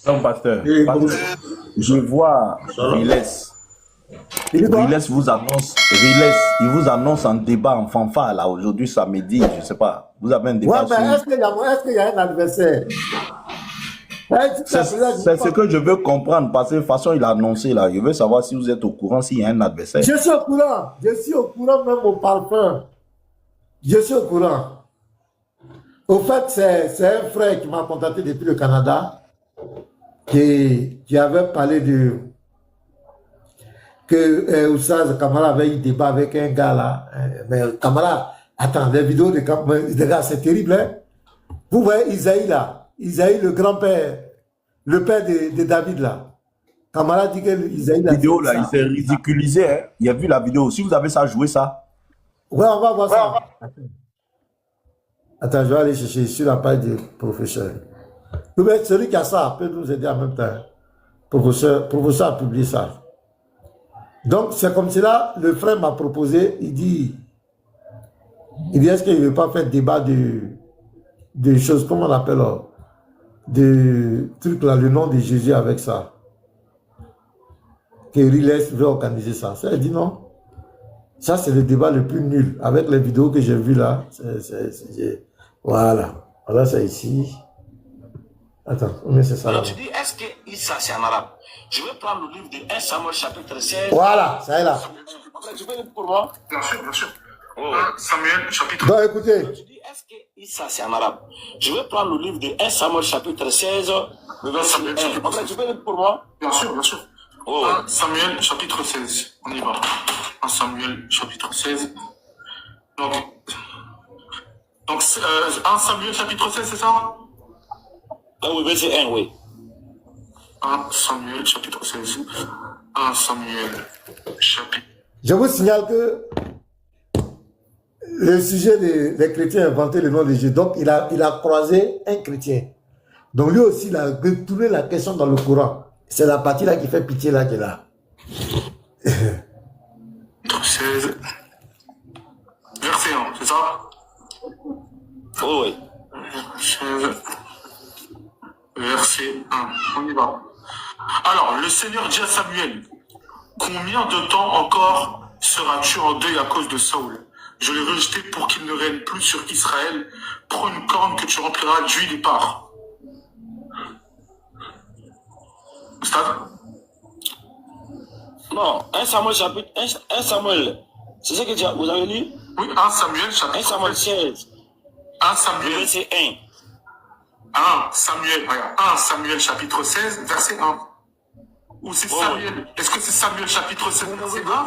Non, pasteur. Et Pasteur, je vois Riles. il est quoi? Riles vous annonce, Riles, il vous annonce un débat en fanfare là aujourd'hui samedi, je sais pas. Vous avez un Ouais, débat mais sur. est-ce qu'il y a un adversaire? C'est ce que je veux comprendre parce que de toute façon il a annoncé là. Je veux savoir si vous êtes au courant s'il y a un adversaire. Je suis au courant. Je suis au courant même au parfum. Je suis au courant. Au fait, c'est un frère qui m'a contacté depuis le Canada qui avait parlé de que Oussaz Kamara avait eu débat avec un gars là. Mais Kamara, attends, les vidéos de gars, c'est terrible. Hein? Vous voyez Isaïe là, Isaïe le grand-père, le père de David là. Kamara dit que Isaïe La là, vidéo c'est là, il ça. s'est ridiculisé. Hein. Il a vu la vidéo. Si vous avez ça, jouez ça. Ouais, on va voir ça. Attends, je vais aller chercher sur la page du professeur. Celui qui a ça peut nous aider en même temps. Professeur a publié ça. Donc, c'est comme cela, le frère m'a proposé, il dit est-ce qu'il ne veut pas faire débat de choses, comment on appelle, de trucs là, le nom de Jésus avec ça. Que Riles veut organiser ça. Ça, il dit non. Ça, c'est le débat le plus nul. Avec les vidéos que j'ai vues là. Voilà. Voilà, c'est ici. Attends, mais c'est ça. Alors tu dis, est-ce que Issa c'est en arabe? Je vais prendre le livre de 1 Samuel chapitre 16. Voilà, ça est là. Tu peux lire pour moi? Bien sûr, bien sûr. Oh. 1 Samuel chapitre. Donc écoutez. Alors, tu dis, est-ce que Issa c'est en arabe? Je vais prendre le livre de 1 Samuel chapitre 16, le verset 1. Après, tu peux lire pour moi? Bien sûr, bien sûr. Oh. 1 Samuel chapitre 16. On y va. 1 Samuel chapitre 16. Donc 1 Samuel chapitre 16, c'est ça? Ah oui, verset 1, oui. 1 Samuel chapitre 16. 1 Samuel chapitre. Je vous signale que le sujet des chrétiens a inventé le nom de Jésus. Donc, il a croisé un chrétien. Donc, lui aussi, il a retourné la question dans le Coran. C'est la partie là qui fait pitié là qui est là. 16. Verset 1, c'est ça? Oh oui. 16. Verset 1. On y va. Alors, le Seigneur dit à Samuel, combien de temps encore seras-tu en deuil à cause de Saoul? Je l'ai rejeté pour qu'il ne règne plus sur Israël. Prends une corne que tu rempliras d'huile et pars. Stade? Non, 1 Samuel chapitre 1 Samuel. C'est ce que vous avez lu? Oui, 1 Samuel 1 chapitre Samuel 16. 1 Le Samuel. verset 1. 1 Samuel, regarde, 1 Samuel chapitre 16, verset 1. Ou c'est Samuel? Est-ce que c'est Samuel chapitre 16, verset 1?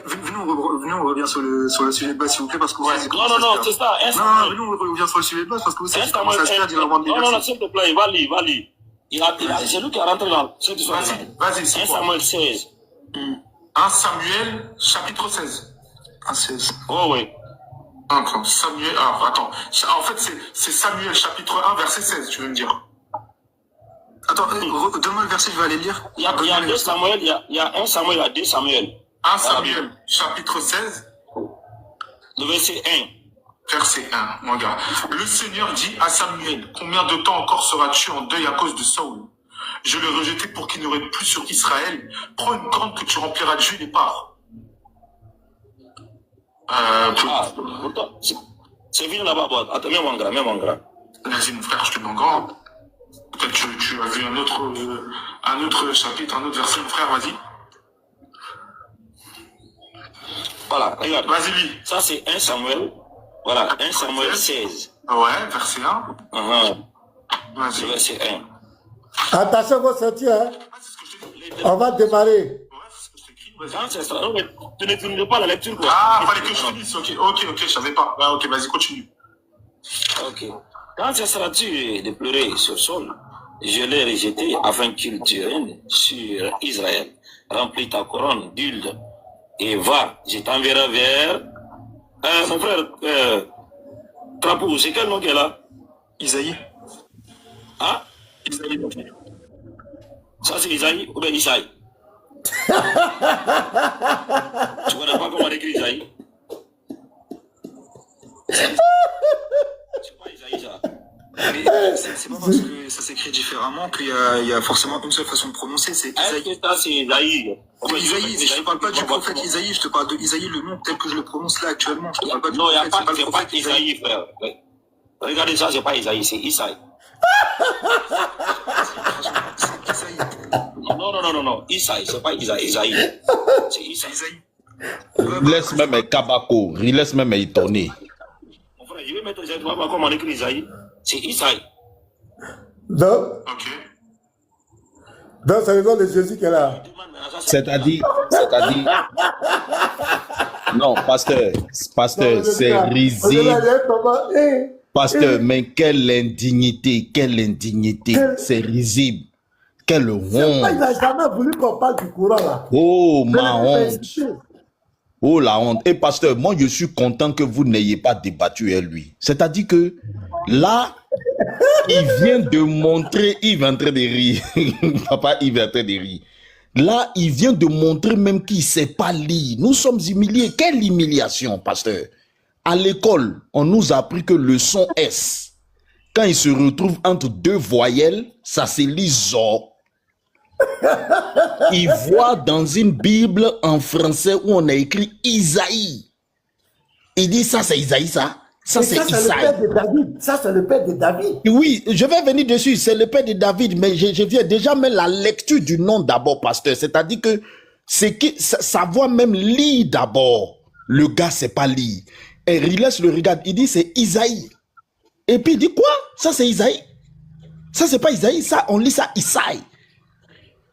Venez, on revient sur le sujet de base, s'il vous plaît, parce que vous savez comment Non, ça se c'est ça. perd. Non, venez, on revient sur le sujet de base, parce que vous savez comment ça se perd, il va vendre des Non, versets. s'il te plaît, va lire. C'est lui qui est rentré dans cette histoire. Vas-y, c'est 1 quoi? Samuel 16. 1 Samuel chapitre 16. 1, 16. Oh oui. D'accord, Samuel, alors attends, en fait c'est Samuel chapitre 1 verset 16, tu veux me dire? Attends, donne-moi le verset, je vais aller lire. Il y a 2 Samuel, il y a 1 Samuel, il y a 2 Samuel. 1 Samuel chapitre 16, Le verset 1. verset 1, mon gars. Le Seigneur dit à Samuel, combien de temps encore seras-tu en deuil à cause de Saul? Je l'ai rejeté pour qu'il ne règne plus sur Israël. Prends une corne que tu rempliras d'huile et pars. Pourtant, c'est venu là-bas. Attends, mets mon gras. Vas-y mon frère, je te demande grand. Peut-être que tu as vu un autre chapitre, un autre verset, mon frère, vas-y. Voilà, regarde. Vas-y, lis. Ça, c'est 1 Samuel. Voilà, 1 Samuel 16. Ouais, verset 1. Le Vas-y. verset 1. Attention vos ceintures, hein. C'est ce que je t'ai dit. On va démarrer. Ouais, c'est ce que je t'ai écrit. Vas-y. Quand c'est ça, non, mais tu ne finis pas la lecture, quoi. Ah, fallait que je finisse. Ok, je savais pas. Ah, ok, vas-y, continue. Ok. Quand cesseras-tu de pleurer sur Saul? Je l'ai rejeté afin qu'il te règne sur Israël. Remplis ta couronne d'huile et va. Je t'enverrai vers... mon frère, Trapou, c'est quel nom qui est là? Isaïe. Hein? Isaïe, ok. Ça, c'est Isaïe ou bien Isaïe? Tu connais pas comment on écrit Isaïe? C'est pas Isaïe, ça. Mais c'est pas parce que ça s'écrit différemment il y a forcément une seule façon de prononcer, c'est Isaïe. Est-ce que ça, c'est Isaïe? Isaïe, je te parle pas du prophète Isaïe, je te parle de Isaïe, le nom tel que je le prononce là actuellement. Je te parle pas du Non, il n'y a prophète, pas, c'est c'est pas Isaïe, frère. Regardez ça, c'est pas Isaïe, c'est Isaïe. C'est Isaïe. Non. Isaïe, c'est pas Isaïe. Isaïe. C'est Isaïe. Isaïe. Laisse même Kabako, laisse même étonné. Mon frère, je vais mettre Isaïe, tu vas voir comment on écrit Isaïe. C'est Isaïe. Donc, Ok. c'est le nom de Jésus qui est là. C'est-à-dire, non, pasteur, c'est risible. Pasteur, mais quelle indignité, c'est risible. Quelle honte. Il n'a jamais voulu qu'on parle du Coran là. Oh, ma honte. Oh, la honte. Et pasteur, moi, je suis content que vous n'ayez pas débattu avec lui. C'est-à-dire que là, il vient de montrer, Yves est en train de rire. Papa, Yves est en train de rire. Là, il vient de montrer même qu'il ne sait pas lire. Nous sommes humiliés. Quelle humiliation, pasteur? À l'école, on nous a appris que le son S, quand il se retrouve entre deux voyelles, ça se lit ZO. Il voit dans une Bible en français où on a écrit Isaïe. Il dit ça c'est Isaïe ça. Ça c'est Isaïe. Ça c'est le père de David. Oui, je vais venir dessus. C'est le père de David, mais je viens déjà mettre la lecture du nom d'abord, pasteur. C'est-à-dire que sa voix même lit d'abord. Le gars sait pas lire. Et Riles le regarde, il dit c'est Isaïe. Et puis il dit quoi? Ça c'est Isaïe? Ça c'est pas Isaïe, ça on lit ça Isaïe.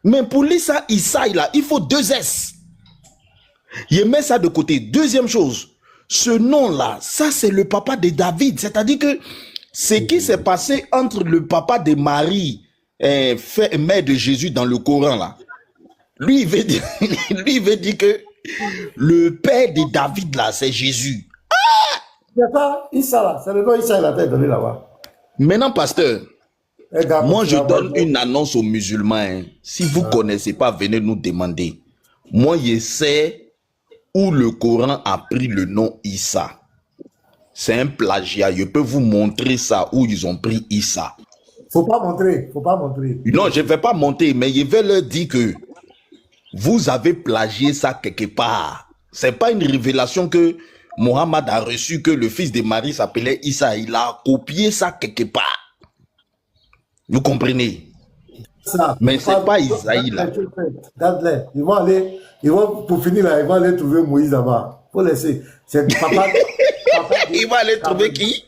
Mais pour lire ça Isaïe là, il faut 2 S. Il met ça de côté. Deuxième chose, ce nom là, ça c'est le papa de David. C'est-à-dire que ce qui s'est passé entre le papa de Marie et mère de Jésus dans le Coran là, lui il veut dire que le père de David là, c'est Jésus. C'est pas Issa là, c'est le nom Issa il a été donné là-bas. Maintenant, pasteur, moi je donne une annonce aux musulmans. Hein. Si vous ne connaissez pas, venez nous demander. Moi, je sais où le Coran a pris le nom Issa. C'est un plagiat. Je peux vous montrer ça où ils ont pris Issa. Faut pas montrer. Non, je ne vais pas monter, mais je vais leur dire que vous avez plagié ça quelque part. Ce n'est pas une révélation que Mohammed a reçu que le fils de Marie s'appelait Issa. Il a copié ça quelque part. Vous comprenez? Ça, mais c'est pas Isaïe là. Regarde-les. Ils vont, pour finir là, ils vont aller trouver Moïse là-bas. Faut laisser. C'est papa. Il va aller trouver qui?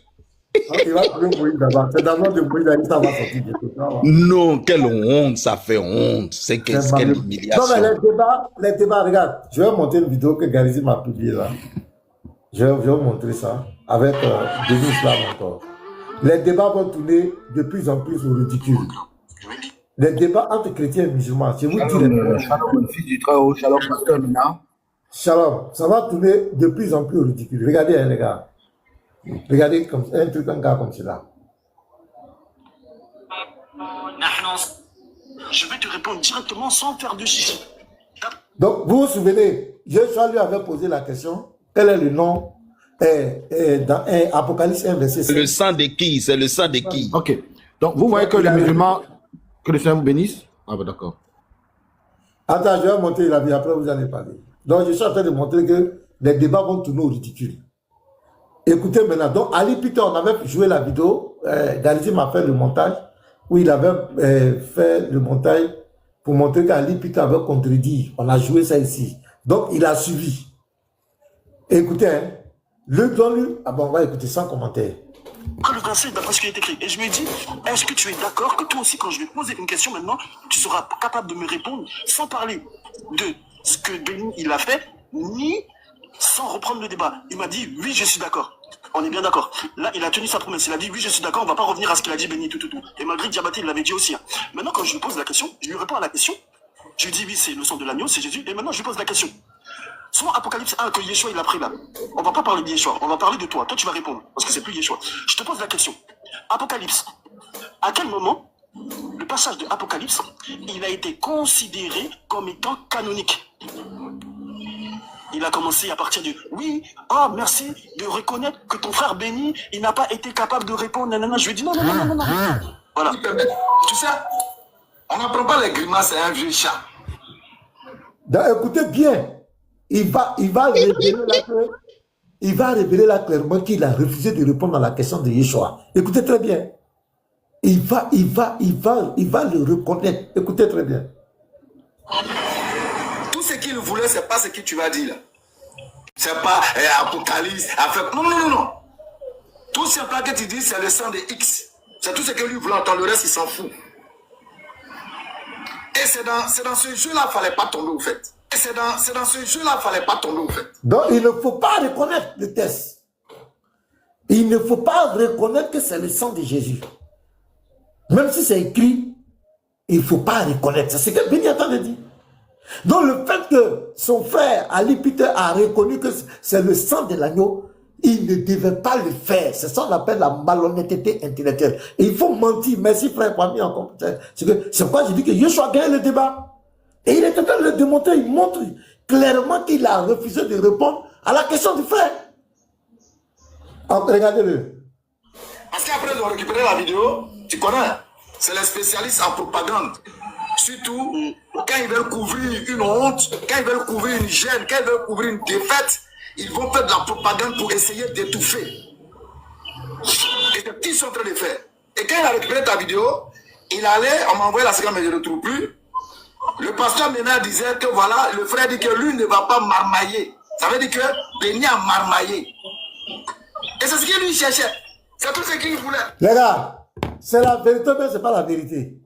Il va trouver Moïse là-bas. C'est dans le nom de Moïse là, ça va sortir. Non, quelle honte, ça fait honte. C'est quelle humiliation. Non, mais les débats, regarde. Je vais monter une vidéo que Garizi m'a publiée là. Je vais vous montrer ça avec des Islam encore. Les débats vont tourner de plus en plus au ridicule. Les débats entre chrétiens et musulmans, je vous dis Shalom, le fils du Très-Haut, Shalom, pasteur Mina. Shalom, ça va tourner de plus en plus au ridicule. Regardez, hein, les gars. Regardez comme, un truc, un gars comme cela. Je vais te répondre directement sans faire de chichi. Donc, vous vous souvenez, Jésus lui avait posé la question. Quel est le nom dans Apocalypse 1, verset 5? C'est le sang de qui? C'est le sang de qui? Ok. Donc, vous voyez que les musulmans, que le Seigneur vous bénisse. Ah, ben d'accord. Attends, je vais monter la vie, après vous allez parler. Donc, je suis en train de montrer que les débats vont tourner au ridicule. Écoutez maintenant. Donc, Ali Peter, on avait joué la vidéo. Garizi m'a fait le montage, où il avait fait le montage pour montrer qu'Ali Peter avait contredit. On a joué ça ici. Donc, il a suivi. Écoutez, hein, ah bon, on va écouter sans commentaire. Le verset d'après ce qui est écrit. Et je lui ai dit, est-ce que tu es d'accord que toi aussi, quand je vais te poser une question maintenant, tu seras capable de me répondre sans parler de ce que Béni il a fait, ni sans reprendre le débat. Il m'a dit, oui, je suis d'accord. On est bien d'accord. Là, il a tenu sa promesse. Il a dit, oui, je suis d'accord, on ne va pas revenir à ce qu'il a dit, Béni, tout. Et malgré Diabaté, il l'avait dit aussi. Hein. Maintenant, quand je lui pose la question, je lui réponds à la question. Je lui dis, oui, c'est le sang de l'agneau, c'est Jésus. Et maintenant, je lui pose la question. Soit Apocalypse 1 que Yeshua il a pris là. On va pas parler de Yeshua, on va parler de toi. Toi tu vas répondre, parce que c'est plus Yeshua. Je te pose la question. Apocalypse, à quel moment le passage de Apocalypse, il a été considéré comme étant canonique? il a commencé à partir du oui, oh merci de reconnaître que ton frère béni, il n'a pas été capable de répondre. Nanana. Je lui ai dit non. Voilà. Tu sais, on n'apprend pas les grimaces à un vieux chat. Donc, écoutez bien, il va révéler là clairement qu'il a refusé de répondre à la question de Yeshua. Écoutez très bien. Il va le reconnaître. Écoutez très bien. Tout ce qu'il voulait, c'est pas ce que tu vas dire là. C'est pas Apocalypse, non. Tout simplement que tu dis, c'est le sang de X. C'est tout ce que lui voulait entendre, le reste, il s'en fout. Et c'est dans ce jeu-là, il ne fallait pas tomber au fait. Donc, il ne faut pas reconnaître le test. Il ne faut pas reconnaître que c'est le sang de Jésus. Même si c'est écrit, il ne faut pas reconnaître. C'est ce que Béni attend de dire. Donc, le fait que son frère, Ali Peter, a reconnu que c'est le sang de l'agneau, il ne devait pas le faire. C'est ça qu'on appelle la malhonnêteté intellectuelle. Et il faut mentir. Merci, frère, pour en compétence. C'est pourquoi je dis que Yeshua gagne le débat. Et il est en train de le démontrer. Il montre clairement qu'il a refusé de répondre à la question du frère. Regardez-le. Parce qu'après, ils ont récupéré la vidéo. Tu connais, c'est les spécialistes en propagande. Surtout, quand ils veulent couvrir une honte, quand ils veulent couvrir une gêne, quand ils veulent couvrir une défaite, ils vont faire de la propagande pour essayer d'étouffer. Et c'est ce qu'ils sont en train de faire. Et quand il a récupéré ta vidéo, il allait, on m'a envoyé la séquence, mais je ne le trouve plus. Le pasteur Ménard disait que voilà, le frère dit que lui ne va pas marmailler. Ça veut dire que Béni a marmaillé. Et c'est ce qu'il lui cherchait. C'est tout ce qu'il voulait. Les gars, c'est la vérité, mais ce n'est pas la vérité.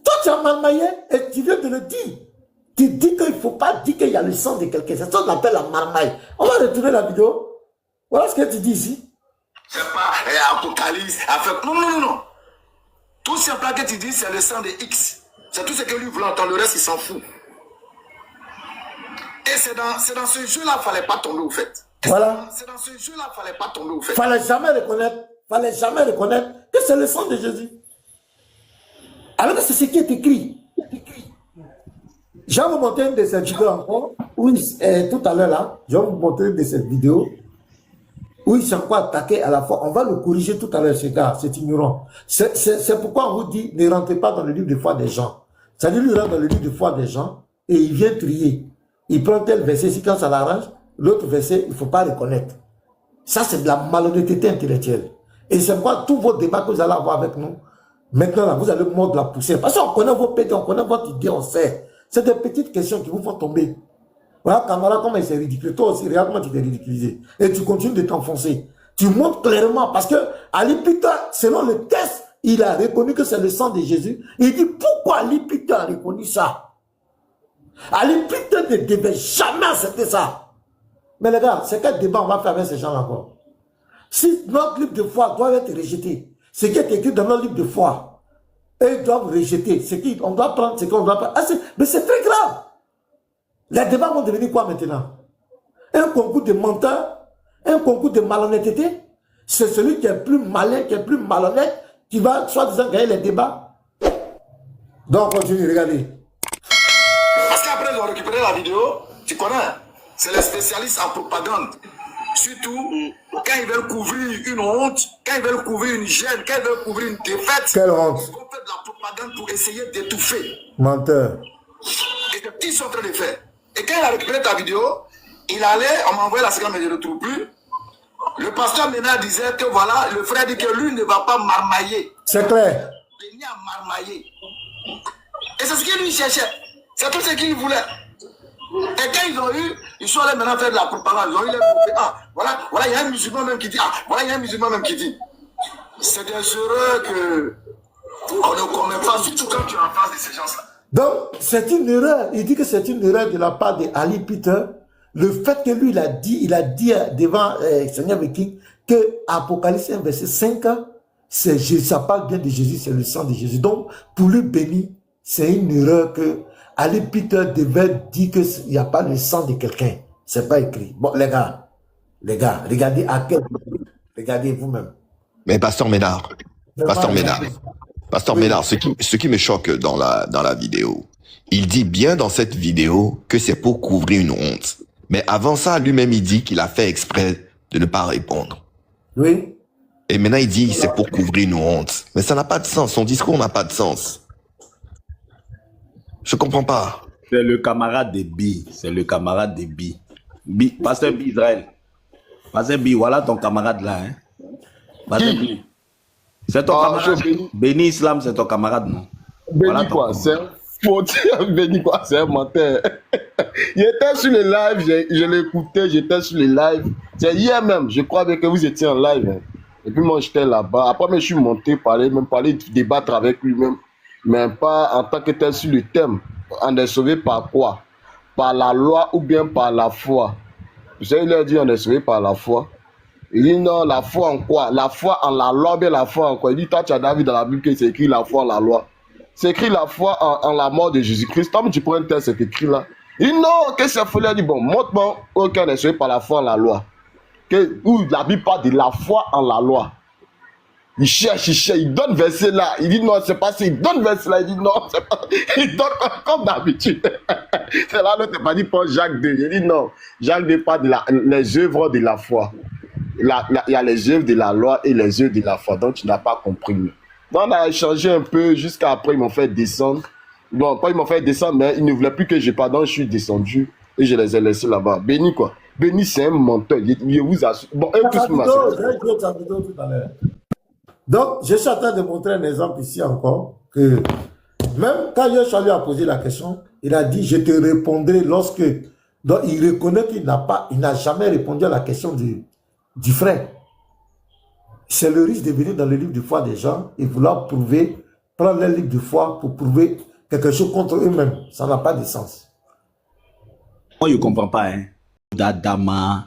Toi, tu as marmaillé et tu viens de le dire. Tu dis qu'il ne faut pas dire qu'il y a le sang de quelqu'un. C'est ça qu'on appelle la marmaille. On va retourner la vidéo. Voilà ce que tu dis ici. C'est pas Apocalypse. Non. Tout simplement que tu dis, c'est le sang de X. C'est tout ce que lui voulait entendre. Le reste, il s'en fout. Et c'est dans ce jeu-là qu'il ne fallait pas tomber au fait. Voilà. C'est dans ce jeu-là qu'il ne fallait pas tomber au fait. Fallait jamais reconnaître que c'est le sang de Jésus. Alors que c'est ce qui est écrit. Je vais vous montrer une de ces vidéos encore. Oui, tout à l'heure là, je vais vous montrer une de ces vidéos où ils sont encore attaqués à la fois. On va le corriger tout à l'heure, ce gars, c'est ignorant. C'est pourquoi on vous dit, ne rentrez pas dans le livre de foi des gens. C'est-à-dire, lui rentre dans le livre de foi des gens et il vient trier. Il prend tel verset, si quand ça l'arrange, l'autre verset, il ne faut pas reconnaître. Ça, c'est de la malhonnêteté intellectuelle. Et c'est pourquoi tous vos débats que vous allez avoir avec nous, maintenant, là, vous allez mordre la poussière. Parce qu'on connaît vos pédés, on connaît votre idée, on sait. C'est des petites questions qui vous font tomber. Voilà, camarade, comment il s'est ridicule. Toi aussi, regarde comment tu t'es ridiculisé. Et tu continues de t'enfoncer. Tu montres clairement, parce que Ali Peter, selon le test, il a reconnu que c'est le sang de Jésus. Il dit, pourquoi Ali Peter a reconnu ça? Ali Peter ne devait jamais accepter ça. Mais les gars, c'est quel débat on va faire avec ces gens-là encore? Si notre livre de foi doit être rejeté, ce qui est écrit dans notre livre de foi, et ils doivent rejeter, on doit prendre ce qu'on doit prendre. Mais c'est très grave. Les débats vont devenir quoi maintenant? Un concours de menteurs, un concours de malhonnêteté. C'est celui qui est plus malin, qui est plus malhonnête, qui va soi-disant gagner les débats. Donc, continue, regardez. Parce qu'après, ils ont récupéré la vidéo, tu connais, c'est les spécialistes en propagande. Surtout, quand ils veulent couvrir une honte, quand ils veulent couvrir une gêne, quand ils veulent couvrir une défaite, quelle honte? ils vont faire de la propagande pour essayer d'étouffer. Menteur. Et c'est ce qu'ils sont en train de faire. Et quand il a récupéré ta vidéo, il allait, on m'a envoyé la séquence, mais je ne le trouve plus. Le pasteur Ménard disait que voilà, le frère dit que lui ne va pas marmailler. C'est clair. Béni a marmaillé. Et c'est ce qu'il lui cherchait. C'est tout ce qu'il voulait. Et quand ils ont eu, ils sont allés maintenant faire de la propagande. Ils ont eu les prophètes. Ah, voilà, il y a un musulman même qui dit. Ah, voilà, il y a un musulman même qui dit. C'est des erreurs que on ne commet pas, surtout quand tu es en face de ces gens-là. Donc, c'est une erreur. Il dit que c'est une erreur de la part de Ali Peter. Le fait que lui, il a dit devant Seigneur King que Apocalypse 1, verset 5, ça parle bien de Jésus, c'est le sang de Jésus. Donc, pour lui, béni, c'est une erreur que Ali Peter devait dire qu'il n'y a pas le sang de quelqu'un. C'est pas écrit. Bon, les gars, regardez à quel point. Regardez vous-même. Mais Pasteur Ménard, ce qui me choque dans la vidéo, il dit bien dans cette vidéo que c'est pour couvrir une honte. Mais avant ça, lui-même, il dit qu'il a fait exprès de ne pas répondre. Oui. Et maintenant, il dit c'est pour couvrir nos hontes. Mais ça n'a pas de sens. Son discours n'a pas de sens. Je comprends pas. C'est le camarade de Bi. C'est le camarade de Bi. Pasteur Bi Israël. Pasteur Bi, voilà ton camarade là. Hein? Pasteur Bi. C'est ton camarade. Béni Islam, c'est ton camarade, non? Béni Voilà quoi, c'est un fauteur. Béni quoi, c'est un menteur. Il était sur le live, je l'écoutais, j'étais sur le live. C'est hier même, je crois bien que vous étiez en live. Hein. Et puis moi, j'étais là-bas. Après, je suis monté, parler, débattre avec lui-même. Mais pas en tant que tel sur le thème. On est sauvé par quoi? Par la loi ou bien par la foi? Vous savez, il a dit on est sauvé par la foi. Il dit non, la foi en quoi? La foi en la loi, bien la foi en quoi? Il dit, toi, tu as David dans la Bible que c'est écrit la foi en la loi. C'est écrit la foi en la mort de Jésus-Christ. Comme tu prends un texte, c'est écrit là. Il dit non, que c'est folie. Il dit bon, montre-moi aucun est sauvé par la foi en la loi. Où la Bible parle de la foi en la loi. Il cherche, il donne verset là. Il dit non, c'est pas ça. Il donne verset là. Il dit non, c'est pas. Il donne comme d'habitude. C'est là, l'autre pas dit pour Jacques 2. Il dit non, Jacques 2 parle de les œuvres de la foi. Il y a les œuvres de la loi et les œuvres de la foi. Donc tu n'as pas compris. Donc on a échangé un peu jusqu'à après, ils m'ont fait descendre. Bon, pas ils m'ont fait descendre, mais ils ne voulaient plus que je parte. Donc je suis descendu et je les ai laissés là-bas. Béni quoi. Béni, c'est un menteur. Je vous assure. Bon, eux tous m'assurent. Donc, je suis en train de montrer un exemple ici encore, que même quand Yoshua lui a posé la question, il a dit, je te répondrai lorsque... Donc, il reconnaît qu'il n'a jamais répondu à la question du frère. C'est le risque de venir dans le livre de foi des gens et vouloir prouver, prendre leur livre de foi pour prouver quelque chose contre eux-mêmes. Ça n'a pas de sens. Moi, je ne comprends pas, hein. D'Adama,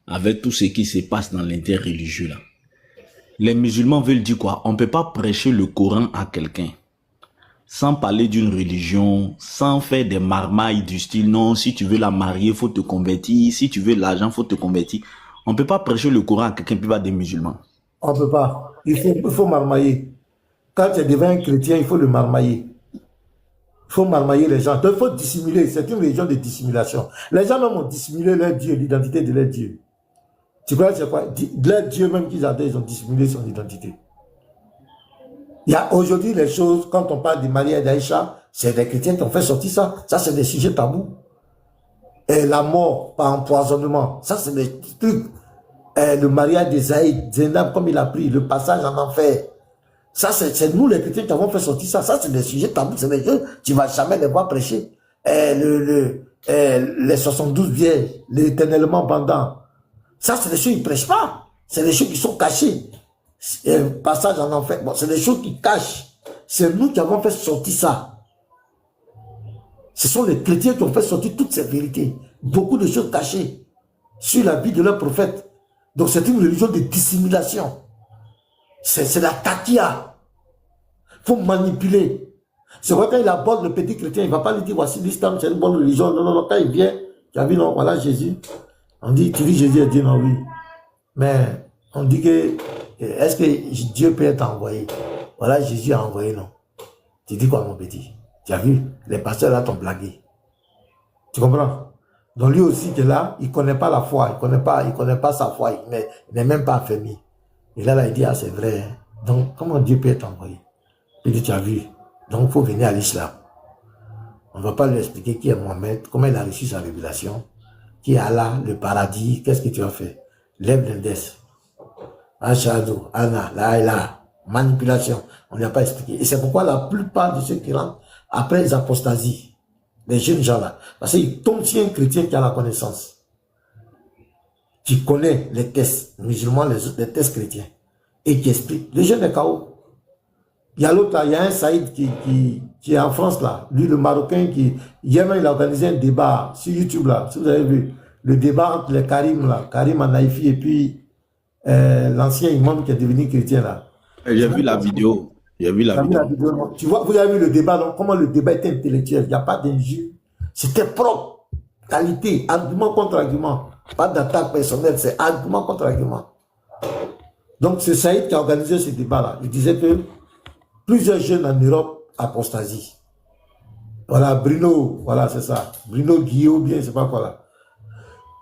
avec tout ce qui se passe dans l'interreligieux là. Les musulmans veulent dire quoi? On ne peut pas prêcher le Coran à quelqu'un sans parler d'une religion, sans faire des marmailles du style non, si tu veux la marier, il faut te convertir, si tu veux l'argent, il faut te convertir. On ne peut pas prêcher le Coran à quelqu'un qui va des musulmans. On ne peut pas. Il faut marmailler. Quand tu deviens un chrétien, il faut le marmailler. Il faut marmailler les gens. Donc, il faut dissimuler. C'est une religion de dissimulation. Les gens même ont dissimulé leur Dieu, l'identité de leur Dieu. Tu crois que c'est quoi? Leur Dieu même qu'ils adorent, ils ont dissimulé son identité. Il y a aujourd'hui les choses, quand on parle de Marie et d'Aïcha, c'est des chrétiens qui ont fait sortir ça. Ça, c'est des sujets tabous. Et la mort par empoisonnement, ça, c'est des trucs. Le mariage de Zainab, comme il a pris, le passage en enfer. Ça, c'est nous les chrétiens qui avons fait sortir ça. Ça, c'est des sujets tabous. C'est des choses, tu ne vas jamais les voir prêcher. Les 72 vierges, l'éternellement pendant. Ça, c'est des choses qu'ils ne prêchent pas. C'est des choses qui sont cachées. Passage en enfer. Bon, c'est des choses qui cachent. C'est nous qui avons fait sortir ça. Ce sont les chrétiens qui ont fait sortir toutes ces vérités. Beaucoup de choses cachées sur la vie de leur prophète. Donc, c'est une religion de dissimulation. C'est la taquia. Il faut manipuler. C'est vrai, quand il aborde le petit chrétien, il ne va pas lui dire voici l'islam, c'est une bonne religion. Non, non, non. Quand il vient, tu as vu, non, voilà Jésus. On dit, tu dis Jésus, il dit non, oui. Mais on dit que, est-ce que Dieu peut être envoyé? Voilà, Jésus a envoyé, non. Tu dis quoi, mon petit? Tu as vu, les pasteurs là t'ont blagué. Tu comprends? Donc lui aussi qui est là, il ne connaît pas la foi, il connaît pas sa foi, il n'est même pas affermi. Et là, il dit, ah, c'est vrai. Hein? Donc, comment Dieu peut être envoyé? Il dit, tu as vu. Donc, il faut venir à l'islam. On ne va pas lui expliquer qui est Mohamed, comment il a reçu sa révélation. Qui est Allah, le paradis, qu'est-ce que tu as fait? Lève l'index. Ashadu, Anna, la ilaha, manipulation. On n'a pas expliqué. Et c'est pourquoi la plupart de ceux qui rentrent après les apostasies, les jeunes gens là, parce qu'ils tombent sur un chrétien qui a la connaissance, qui connaît les textes musulmans, les textes chrétiens, et qui explique. Les jeunes est KO. Il y a l'autre là, il y a un Saïd qui est en France là, lui le Marocain qui, hier même il a organisé un débat sur YouTube là, si vous avez vu, le débat entre les Karim là, Karim Anaïfi et puis l'ancien imam qui est devenu chrétien là. J'ai vu la vidéo. J'ai vu la vidéo. Tu vois, vous avez vu le débat, donc comment le débat était intellectuel, il n'y a pas d'injure, c'était propre, qualité, argument contre argument, pas d'attaque personnelle, c'est argument contre argument. Donc c'est Saïd qui a organisé ce débat là, il disait que plusieurs jeunes en Europe apostasie. Voilà, Bruno, voilà, c'est ça. Bruno Guillaume, bien, c'est pas quoi là.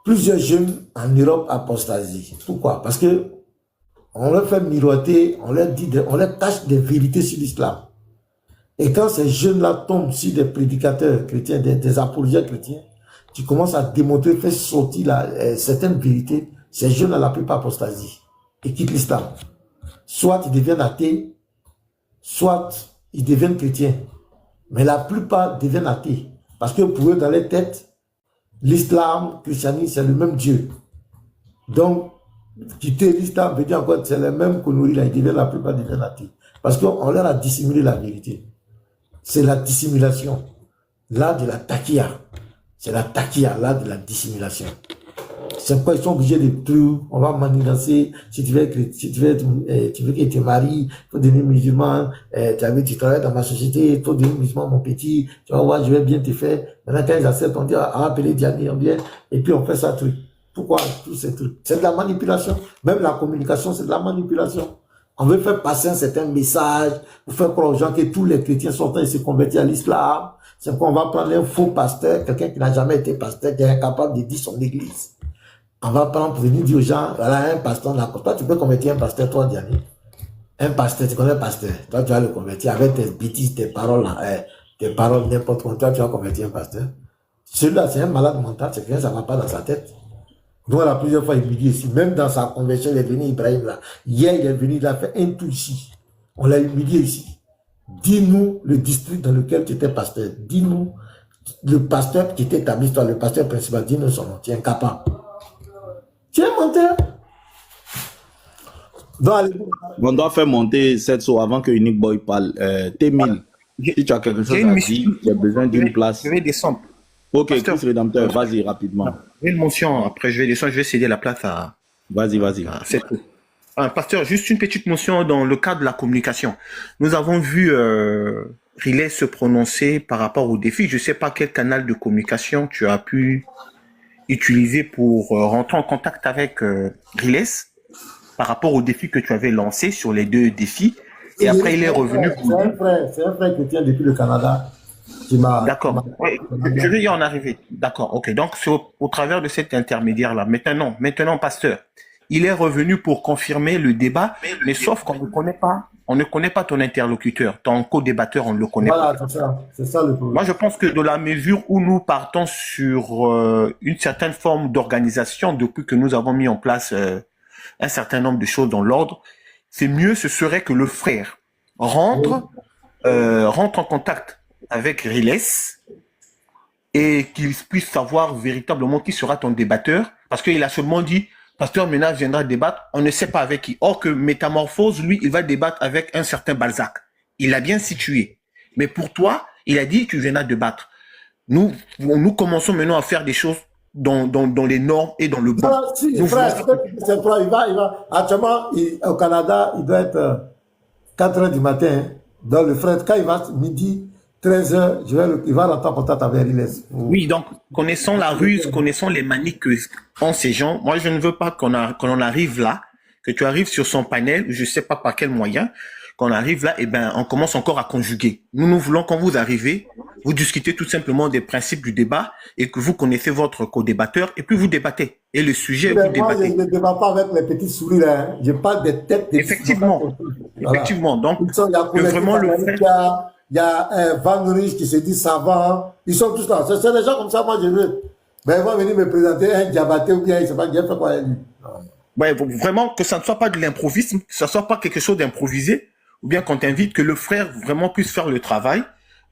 plusieurs jeunes en Europe apostasient. Pourquoi? Parce que on leur fait miroiter, on leur tâche des vérités sur l'islam. Et quand ces jeunes-là tombent sur des prédicateurs chrétiens, des apologètes chrétiens, tu commences à démontrer, faire sortir certaines vérités, ces jeunes-là, la plupart apostasient et quittent l'islam. Soit ils deviennent athées, soit ils deviennent chrétiens. Mais la plupart deviennent athées. Parce que pour eux, dans les têtes, l'islam, le christianisme, c'est le même Dieu. Donc, quitter l'islam veut dire encore c'est les mêmes conneries là, la plupart deviennent athées. Parce qu'on leur a dissimulé la vérité. C'est la dissimulation. L'art de la taquilla. C'est la taquilla, l'art de la dissimulation. C'est pourquoi ils sont obligés de tout. On va manigancer. Si tu veux que tu maries, il faut devenir musulman. Tu travailles dans ma société, il faut devenir musulman, mon petit. Tu vas voir, je vais bien te faire. Maintenant, quand ils acceptent, on dit, appeler Diane, on vient. Et puis, on fait ça truc. Pourquoi tous ces trucs? C'est de la manipulation. Même la communication, c'est de la manipulation. On veut faire passer un certain message pour faire croire aux gens que tous les chrétiens sont en train de se convertir à l'islam. C'est pourquoi on va prendre un faux pasteur, quelqu'un qui n'a jamais été pasteur, qui est incapable de dire son église. On va prendre pour venir dire aux gens, voilà, un pasteur, toi, tu peux convertir un pasteur, toi, Diane. Un pasteur, tu connais un pasteur. Toi, tu vas le convertir avec tes bêtises, tes paroles, n'importe quoi. Toi, tu vas convertir un pasteur. Celui-là, c'est un malade mental, c'est que ça ne va pas dans sa tête. Donc, la plusieurs fois, il me dit ici, même dans sa conversion, il est venu, Ibrahim, là. Hier, il est venu, il a fait un tout ici. On l'a humilié ici. Dis-nous le district dans lequel tu étais pasteur. Dis-nous le pasteur qui était établi, toi, le pasteur principal. Dis-nous son nom. Tu es incapable. Tu es menteur. On doit faire monter cette sauce avant que Unique Boy parle. T1000, si tu as quelque chose à dire, tu as besoin d'une place. Je vais descendre. Ok, Christ Rédempteur, vas-y rapidement. Une motion, après je vais descendre, je vais céder la place à... Vas-y. C'est tout. Pasteur, juste une petite motion dans le cadre de la communication. Nous avons vu Riles se prononcer par rapport au défi. Je ne sais pas quel canal de communication tu as pu utiliser pour rentrer en contact avec Riles par rapport au défi que tu avais lancé sur les 2 défis. Et après, il est revenu. C'est un frère chrétien depuis le Canada. D'accord. Ouais, je vais y en arriver. D'accord. Ok. Donc, c'est au travers de cet intermédiaire-là. Maintenant, pasteur, il est revenu pour confirmer le débat, mais sauf qu'on ne connaît pas ton interlocuteur, ton co-débatteur, on ne le connaît pas. Voilà, c'est ça le problème. Moi, je pense que de la mesure où nous partons sur une certaine forme d'organisation, depuis que nous avons mis en place un certain nombre de choses dans l'ordre, c'est mieux, ce serait que le frère rentre en contact avec Riles et qu'il puisse savoir véritablement qui sera ton débatteur, parce qu'il a seulement dit pasteur Ménage viendra débattre, on ne sait pas avec qui. Or que Métamorphose, lui, il va débattre avec un certain Balzac. Il l'a bien situé. Mais pour toi, il a dit que tu viendras débattre. Nous commençons maintenant à faire des choses dans les normes et dans le bon. Actuellement, au Canada, il doit être 4 h du matin. Dans le frère, quand il va midi, 13 h, il va rentrer en contact avec Riles. Oui, donc, connaissant la ruse, connaissant les maniques que ont ces gens, moi, je ne veux pas qu'on en arrive là, que tu arrives sur son panel, je ne sais pas par quel moyen, qu'on arrive là, et ben, on commence encore à conjuguer. Nous voulons, quand vous arrivez, vous discutez tout simplement des principes du débat et que vous connaissez votre co-débatteur et puis vous débattez. Et le sujet, vous débattez. Moi, je ne débatte pas avec les petits sourires, hein. Je parle des têtes. Effectivement. Effectivement. Donc, vraiment le fait. Il y a Van Riche qui se dit savant. Ils sont tous là. C'est des gens comme ça, moi, je veux. Mais ils vont venir me présenter un diabaté ou bien, il ne sait pas bien fait quoi. Ouais, vraiment, que ça ne soit pas de l'improvisme, que ça ne soit pas quelque chose d'improvisé, ou bien qu'on t'invite, que le frère vraiment puisse faire le travail.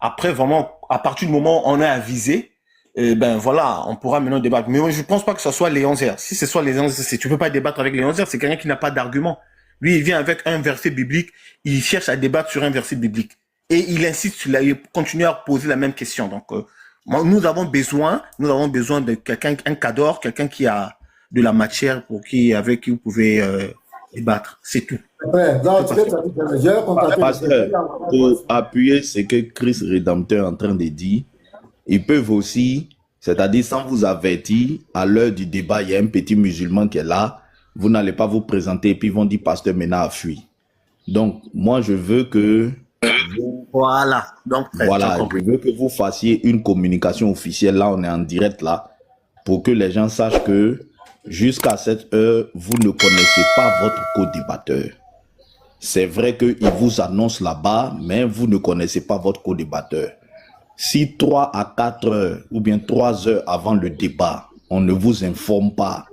Après, vraiment, à partir du moment où on est avisé, ben voilà, on pourra maintenant débattre. Mais moi, je ne pense pas que ce soit les 11 heures. Si ce soit les 11 heures, tu ne peux pas débattre avec les 11 heures, c'est quelqu'un qui n'a pas d'argument. Lui, il vient avec un verset biblique, il cherche à débattre sur un verset biblique. Et il insiste sur il continue à poser la même question. Donc, nous avons besoin de quelqu'un, un cadre, quelqu'un qui a de la matière avec qui vous pouvez débattre. C'est tout. Pasteur, pour appuyer ce que Christ Rédempteur est en train de dire, ils peuvent aussi, c'est-à-dire sans vous avertir, à l'heure du débat, il y a un petit musulman qui est là, vous n'allez pas vous présenter et puis ils vont dire pasteur Mena a fui. Donc, moi, je veux que voilà. Donc, voilà, je veux que vous fassiez une communication officielle. Là, on est en direct là. pour que les gens sachent que jusqu'à cette heure, vous ne connaissez pas votre co-débatteur. C'est vrai qu'il vous annonce là-bas, mais vous ne connaissez pas votre co-débatteur. Si 3 à 4 heures ou bien 3 heures avant le débat, on ne vous informe pas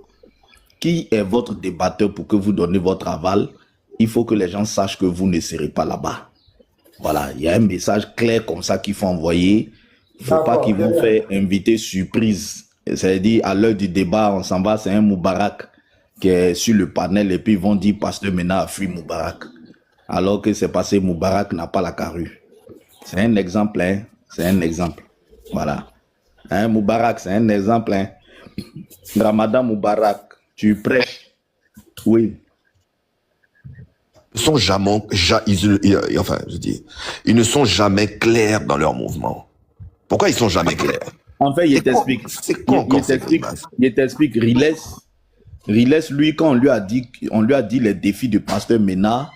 qui est votre débatteur pour que vous donnez votre aval, il faut que les gens sachent que vous ne serez pas là-bas. Voilà, il y a un message clair comme ça qu'il faut envoyer. Il ne faut pas qu'ils vous fassent inviter surprise. C'est-à-dire, à l'heure du débat, on s'en va, c'est un Moubarak qui est sur le panel et puis ils vont dire Pasteur Mena a fui Moubarak. Alors que c'est passé, Moubarak n'a pas la carrue. C'est un exemple, hein. C'est un exemple. Voilà. Hein, Moubarak, c'est un exemple, hein. Ramadan Moubarak, tu prêches. Oui. Ils sont jamais, enfin, je dis, ils ne sont jamais clairs dans leur mouvement. Pourquoi ils sont jamais clairs? En fait, il t'explique. Il t'explique. Riles, lui, quand on lui a dit les défis de Pasteur Mena,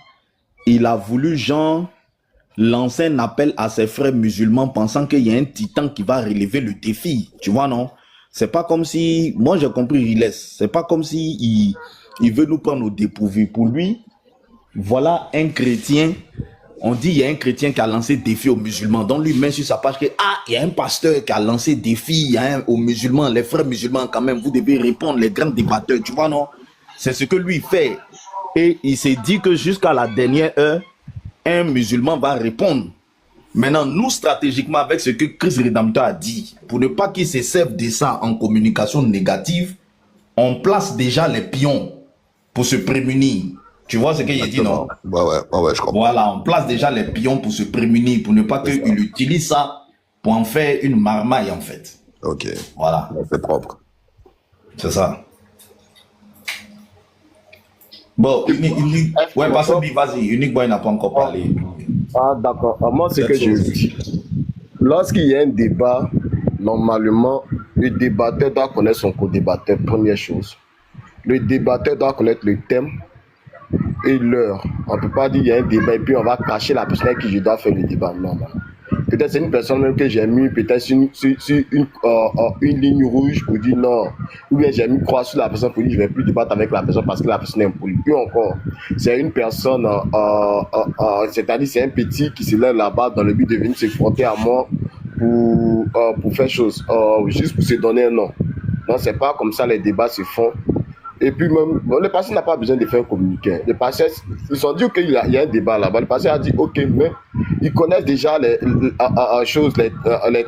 il a voulu, genre, lancer un appel à ses frères musulmans pensant qu'il y a un titan qui va relever le défi. Tu vois, non? C'est pas comme si, moi j'ai compris Riles, c'est pas comme si il veut nous prendre au dépourvu. Pour lui, voilà un chrétien, on dit il y a un chrétien qui a lancé défi aux musulmans. Donc lui met sur sa page que, il y a un pasteur qui a lancé défi aux musulmans, les frères musulmans quand même, vous devez répondre, les grands débatteurs, tu vois, non? C'est ce que lui fait. Et il s'est dit que jusqu'à la dernière heure, un musulman va répondre. Maintenant, nous, stratégiquement, avec ce que Christ Rédempteur a dit, pour ne pas qu'il se serve de ça en communication négative, on place déjà les pions pour se prémunir. Tu vois ce qu'il dit, non? Ouais, je comprends. Voilà, on place déjà les pions pour se prémunir, pour ne pas qu'il utilise ça pour en faire une marmaille, en fait. Ok. Voilà. C'est propre. C'est ça. Bon, Unique. Ouais, parce que vas-y, Unique Boy n'a pas encore parlé. Ah, d'accord. Moi, c'est que je dis. Lorsqu'il y a un débat, normalement, le débatteur doit connaître son co-débatteur, première chose. Le débatteur doit connaître le thème et l'heure. On ne peut pas dire qu'il y a un débat et puis on va cacher la personne avec qui je dois faire le débat. Non, non. Peut-être c'est une personne même que j'ai mis peut-être sur une ligne rouge pour dire non. Ou bien j'ai mis croix sur la personne pour dire je ne vais plus débattre avec la personne parce que la personne est impolie. Puis encore, c'est une personne, c'est-à-dire c'est un petit qui se lève là-bas dans le but de venir se frotter à moi pour faire chose, juste pour se donner un nom. Non, c'est pas comme ça les débats se font. Et puis même, bon, le pasteur n'a pas besoin de faire un communiqué. Le pasteur, ils ont dit qu'il y a un débat là-bas. Le pasteur a dit ok, mais ils connaissent déjà les choses, les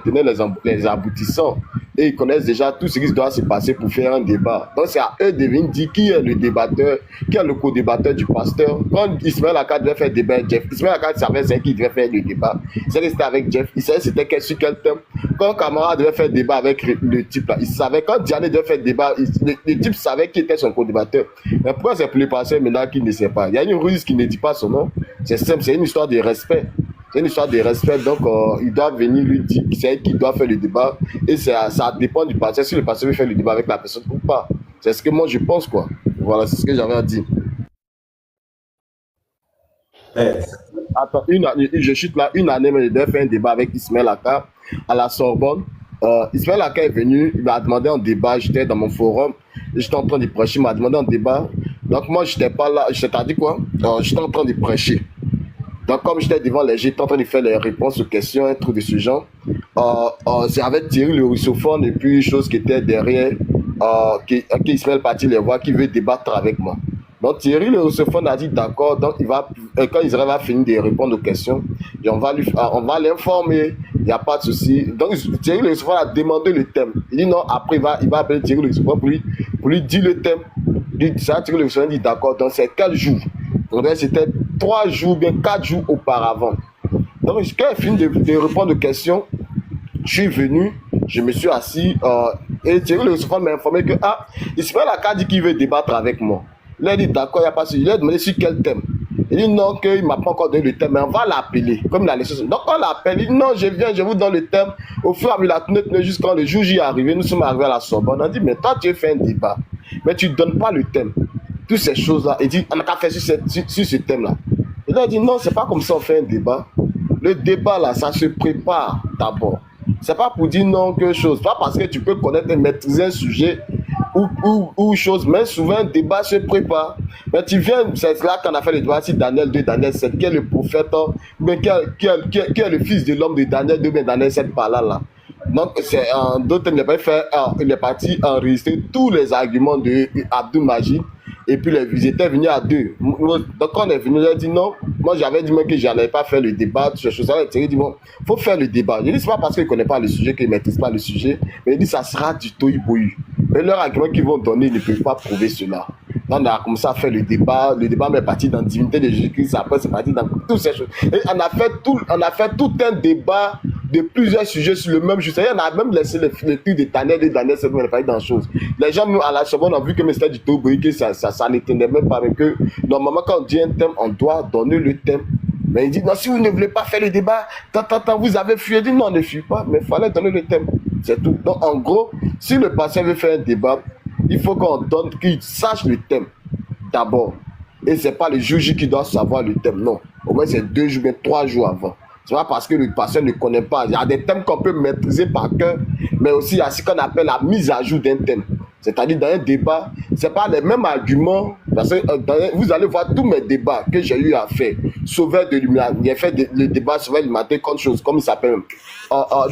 tenants, les aboutissants. Et ils connaissent déjà tout ce qui doit se passer pour faire un débat. Donc c'est à eux de venir dire qui est le débatteur, qui est le co-débatteur du pasteur. Quand Ismaël Akka devait faire débat avec Jeff, Ismaël Akka savait c'est qui devait faire le débat. Il savait que c'était avec Jeff, il savait c'était sur quel thème. Quand Camara devait faire débat avec le type là, il savait. Quand Diane devait faire débat, le type savait qui était son co-débatteur. Mais pourquoi c'est pour le pasteur maintenant qui ne sait pas? Il y a une ruse qui ne dit pas son nom. C'est simple, c'est une histoire de respect. C'est une histoire de respect, donc il doit venir lui dire c'est qui doit faire le débat et ça dépend du pasteur, si le pasteur veut faire le débat avec la personne ou pas. C'est ce que moi je pense, quoi. Voilà, c'est ce que j'avais à dire. Attends, je chute là, une année, mais je devais faire un débat avec Ismaël Akka à la Sorbonne. Ismaël Akka est venu, il m'a demandé un débat, j'étais dans mon forum, j'étais en train de prêcher, il m'a demandé un débat. Donc moi, j'étais pas là, c'est-à-dire quoi? J'étais en train de prêcher. Donc, comme j'étais devant les gens, j'étais en train de faire les réponses aux questions, un truc de ce genre. C'est avec Thierry le russophone et puis chose qui était derrière, qui Ismaël Paty les voit, qui veut débattre avec moi. Donc, Thierry le russophone a dit d'accord, donc quand Israël va finir de répondre aux questions, et on va l'informer, il n'y a pas de souci. Donc, Thierry le russophone a demandé le thème. Il dit non, après il va appeler Thierry le russophone pour lui dire le thème. Thierry le russophone dit d'accord, donc c'est quel jour? Donc, c'était 3 jours, bien 4 jours auparavant. Donc, quand j'ai fini de répondre aux questions, je suis venu, je me suis assis, et Thierry le russophone m'a informé que, Ismaël Akka dit qu'il veut débattre avec moi. Il a dit d'accord, il n'y a pas de souci. Il a demandé sur quel thème. Il dit non, qu'il ne m'a pas encore donné le thème, mais on va l'appeler. Comme il a laissé. Donc, on l'appelle, il dit non, je viens, je vous donne le thème. Au fur et à mesure, la tenue, jusqu'à le jour où j'y est arrivé, nous sommes arrivés à la Sorbonne. On a dit, mais toi, tu as fait un débat, mais tu ne donnes pas le thème. Toutes ces choses-là, il dit, on n'a qu'à faire sur ce thème-là. Il a dit, non, c'est pas comme ça on fait un débat. Le débat, là, ça se prépare d'abord. C'est pas pour dire non que chose. Pas parce que tu peux connaître et maîtriser un sujet ou chose, mais souvent un débat se prépare. Mais tu viens, c'est là qu'on a fait le débat sur Daniel 2, Daniel 7, qui est le prophète, mais qui est le fils de l'homme de Daniel 2, mais Daniel 7 par là, là. Donc, c'est d'autres, il est parti enregistrer tous les arguments de Abdul Majid. Et puis, ils étaient venus à deux. Donc, quand on est venu, j'ai dit non. Moi, j'avais dit même que je n'allais pas faire le débat. Ces choses-là, il dit bon, il faut faire le débat. Je dis, c'est pas parce qu'ils ne connaissent pas le sujet qu'ils ne maîtrisent pas le sujet. Mais il dit, ça sera du tohu-bohu. Et leur argument qu'ils vont donner, ils ne peuvent pas prouver cela. Donc, on a commencé à faire le débat. Le débat est parti dans la divinité de Jésus-Christ. Après, c'est parti dans toutes ces choses. Et on a fait tout un débat de plusieurs sujets sur le même sujet. On a même laissé le truc de Daniel et Daniel, c'est même pas dans la chose. Les gens, à la seconde, ont vu que c'était du tohu-bohu, que ça n'éteignait même pas avec eux. Normalement, quand on dit un thème, on doit donner le thème. Mais il dit, non, si vous ne voulez pas faire le débat, vous avez fui. Il dit, non, on ne fuit pas, mais il fallait donner le thème. C'est tout. Donc, en gros, si le patient veut faire un débat, il faut qu'on donne, qu'il sache le thème d'abord. Et ce n'est pas le juge qui doit savoir le thème, non. Au moins, c'est 2 jours, mais 3 jours avant. C'est pas parce que le patient ne connaît pas. Il y a des thèmes qu'on peut maîtriser par cœur, mais aussi il y a ce qu'on appelle la mise à jour d'un thème. C'est-à-dire dans un débat, ce n'est pas les mêmes arguments. Parce que vous allez voir tous mes débats que j'ai eu à faire. Sauveur de l'humanité. J'ai fait le débat Sauveur de l'humanité contre chose, comme il s'appelle,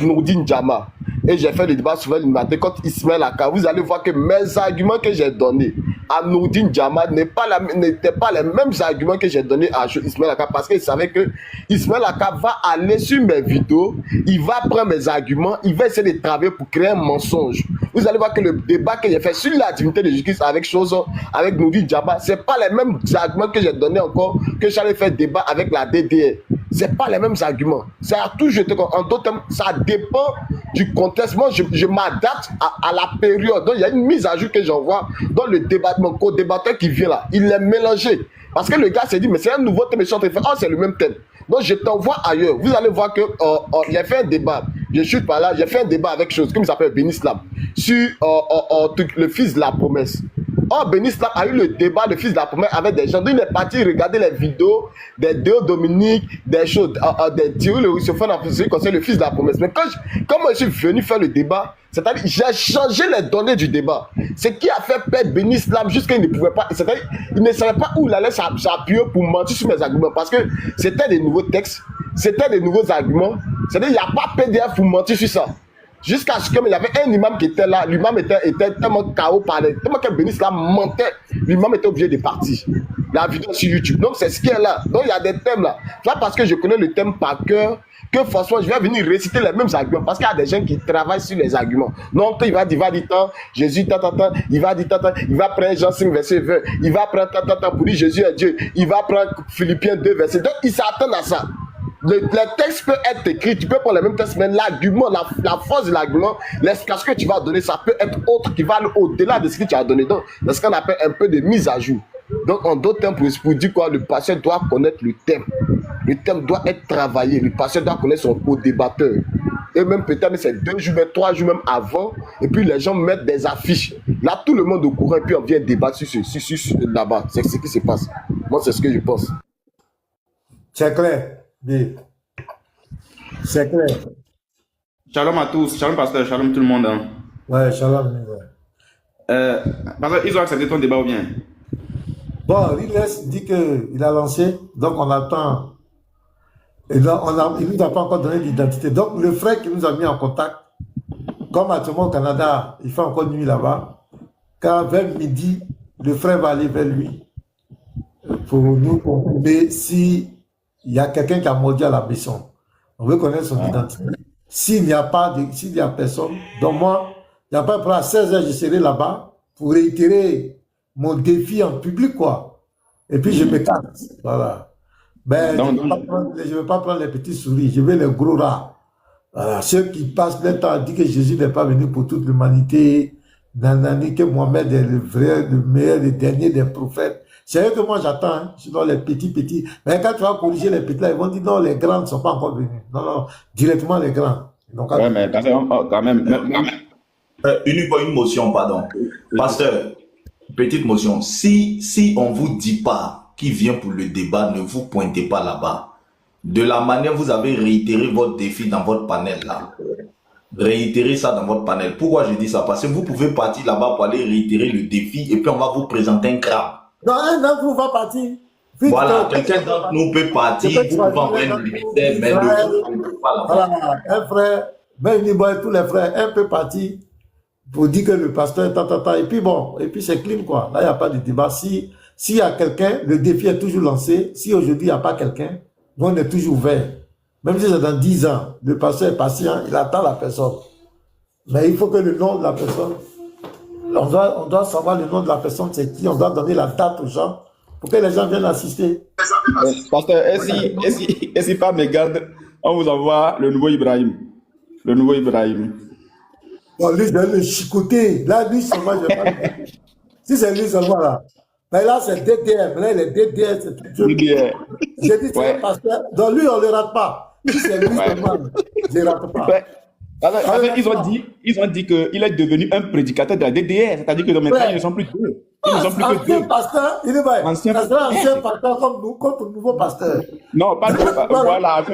Nourdine Djama. Et j'ai fait le débat Sauveur de l'humanité contre Ismaël Aka. Vous allez voir que mes arguments que j'ai donnés à Nourdine Djama n'étaient pas les mêmes arguments que j'ai donnés à Ismaël Aka. Parce qu'il savait que Ismaël Aka va aller sur mes vidéos, il va prendre mes arguments, il va essayer de travailler pour créer un mensonge. Vous allez voir que le débat que j'ai fait sur la divinité de Jésus-Christ avec Nourdine Djama, ce n'est pas les mêmes arguments que j'ai donnés encore que j'allais faire débat avec la DDR. Ce n'est pas les mêmes arguments. Ça a tout jeté. En d'autres termes, ça dépend du contexte. Moi, je m'adapte à la période. Donc, il y a une mise à jour que j'envoie dans le débat. Mon co-débatteur qui vient là, il est mélangé. Parce que le gars s'est dit, mais c'est un nouveau thème. C'est le même thème. Donc, je t'envoie ailleurs. Vous allez voir que j'ai fait un débat. Je chute par là. J'ai fait un débat avec chose, comme il s'appelle Benislam, sur le fils de la promesse. Benislam a eu le débat, le fils de la promesse, avec des gens. Donc, il est parti regarder les vidéos des deux Dominique, des choses, des Thierry le Russophone, celui qui le fils de la promesse. Mais quand moi je suis venu faire le débat, c'est-à-dire j'ai changé les données du débat. Ce qui a fait perdre Benislam jusqu'à il ne pouvait pas, c'est-à-dire il ne savait pas où il allait s'appuyer pour mentir sur mes arguments. Parce que c'était des nouveaux textes, c'était des nouveaux arguments. C'est-à-dire il n'y a pas PDF pour mentir sur ça. Jusqu'à ce qu'il y avait un imam qui était là, l'imam était tellement KO par les. Tellement que Benislam mentait, l'imam était obligé de partir. La vidéo sur YouTube. Donc c'est ce qui est là. Donc il y a des thèmes là. Là parce que je connais le thème par cœur, que franchement je vais venir réciter les mêmes arguments. Parce qu'il y a des gens qui travaillent sur les arguments. Donc il va dire tant, Jésus il va dire il va prendre Jean 5 verset 20, il va prendre pour dire Jésus est Dieu, il va prendre Philippiens 2 verset. Donc il s'attend à ça. Le texte peut être écrit, tu peux prendre le même texte, mais l'argument, la force de l'argument, l'explication que tu vas donner, ça peut être autre qui va aller au-delà de ce que tu as donné. Donc, c'est ce qu'on appelle un peu de mise à jour. Donc, en d'autres termes, pour dire quoi, le patient doit connaître le thème. Le thème doit être travaillé. Le patient doit connaître son co-débatteur. Et même peut-être, c'est 2 jours, même 3 jours même avant. Et puis, les gens mettent des affiches. Là, tout le monde au courant, et puis on vient débattre sur là-bas. C'est ce qui se passe. Moi, c'est ce que je pense. C'est clair. C'est clair. Shalom à tous, shalom pasteur, shalom tout le monde. Hein. Ouais, shalom. Pasteur, ils ont accepté ton débat ou bien? Bon, il dit qu'il a lancé, donc on attend. Et là, il ne nous a pas encore donné l'identité. Donc le frère qui nous a mis en contact, comme actuellement au Canada, il fait encore nuit là-bas, quand vers midi, le frère va aller vers lui pour nous confirmer si il y a quelqu'un qui a mordu à la maison. On veut connaître son identité. S'il n'y a personne, donc moi, il n'y a pas de problème. À 16h, je serai là-bas pour réitérer mon défi en public, quoi. Et puis, je me casse. Voilà. Ben, je ne vais pas prendre les petits souris, je vais les gros rats. Voilà. Ceux qui passent le temps à dire que Jésus n'est pas venu pour toute l'humanité, que Mohamed est le vrai, le meilleur, le dernier des prophètes. C'est eux que moi j'attends, hein. Sinon les petits. Mais quand tu vas corriger les petits là, ils vont dire non, les grands ne sont pas encore venus. Non, directement les grands. Donc, ouais, mais quand même. Une motion, pardon. Pasteur, petite motion. Si on vous dit pas qui vient pour le débat, ne vous pointez pas là-bas. De la manière vous avez réitéré votre défi dans votre panel là. réitérer ça dans votre panel. Pourquoi je dis ça? Parce que vous pouvez partir là-bas pour aller réitérer le défi et puis on va vous présenter un crabe. Non, un d'entre vous va partir. Voilà, quelqu'un d'entre nous peut partir, vous pouvez envoyer le ministère, mais le voilà, un frère, ben tous les frères, un peut partir pour dire que le pasteur est et puis bon, et puis c'est clean quoi. Là, il n'y a pas de débat. S'il y a quelqu'un, le défi est toujours lancé. Si aujourd'hui, il n'y a pas quelqu'un, on est toujours ouvert. Même si c'est dans 10 ans, le pasteur est patient, il attend la personne. Mais il faut que le nom de la personne, on doit savoir le nom de la personne, c'est qui, on doit donner la date aux gens pour que les gens viennent assister. Pasteur, et si pas me garde, on vous envoie le nouveau Ibrahim. Le nouveau Ibrahim. Bon, lui, je vais le chicoter. Là, lui, seulement, je vais pas le... Si c'est lui seulement, là. Mais là, c'est DDR. Là, les DDR, c'est tout. DDR. J'ai dit, c'est pasteur. Donc, lui, on ne le rate pas. Si c'est lui seulement, je ne rate pas. Ouais. Ils ont dit qu'il est devenu un prédicateur de la DDR. C'est-à-dire que maintenant, ils ne sont plus deux. Ils ne sont plus que deux. Pasteur, il est vrai. Ancien pasteur comme nous, contre le nouveau pasteur. Non, pas de voilà.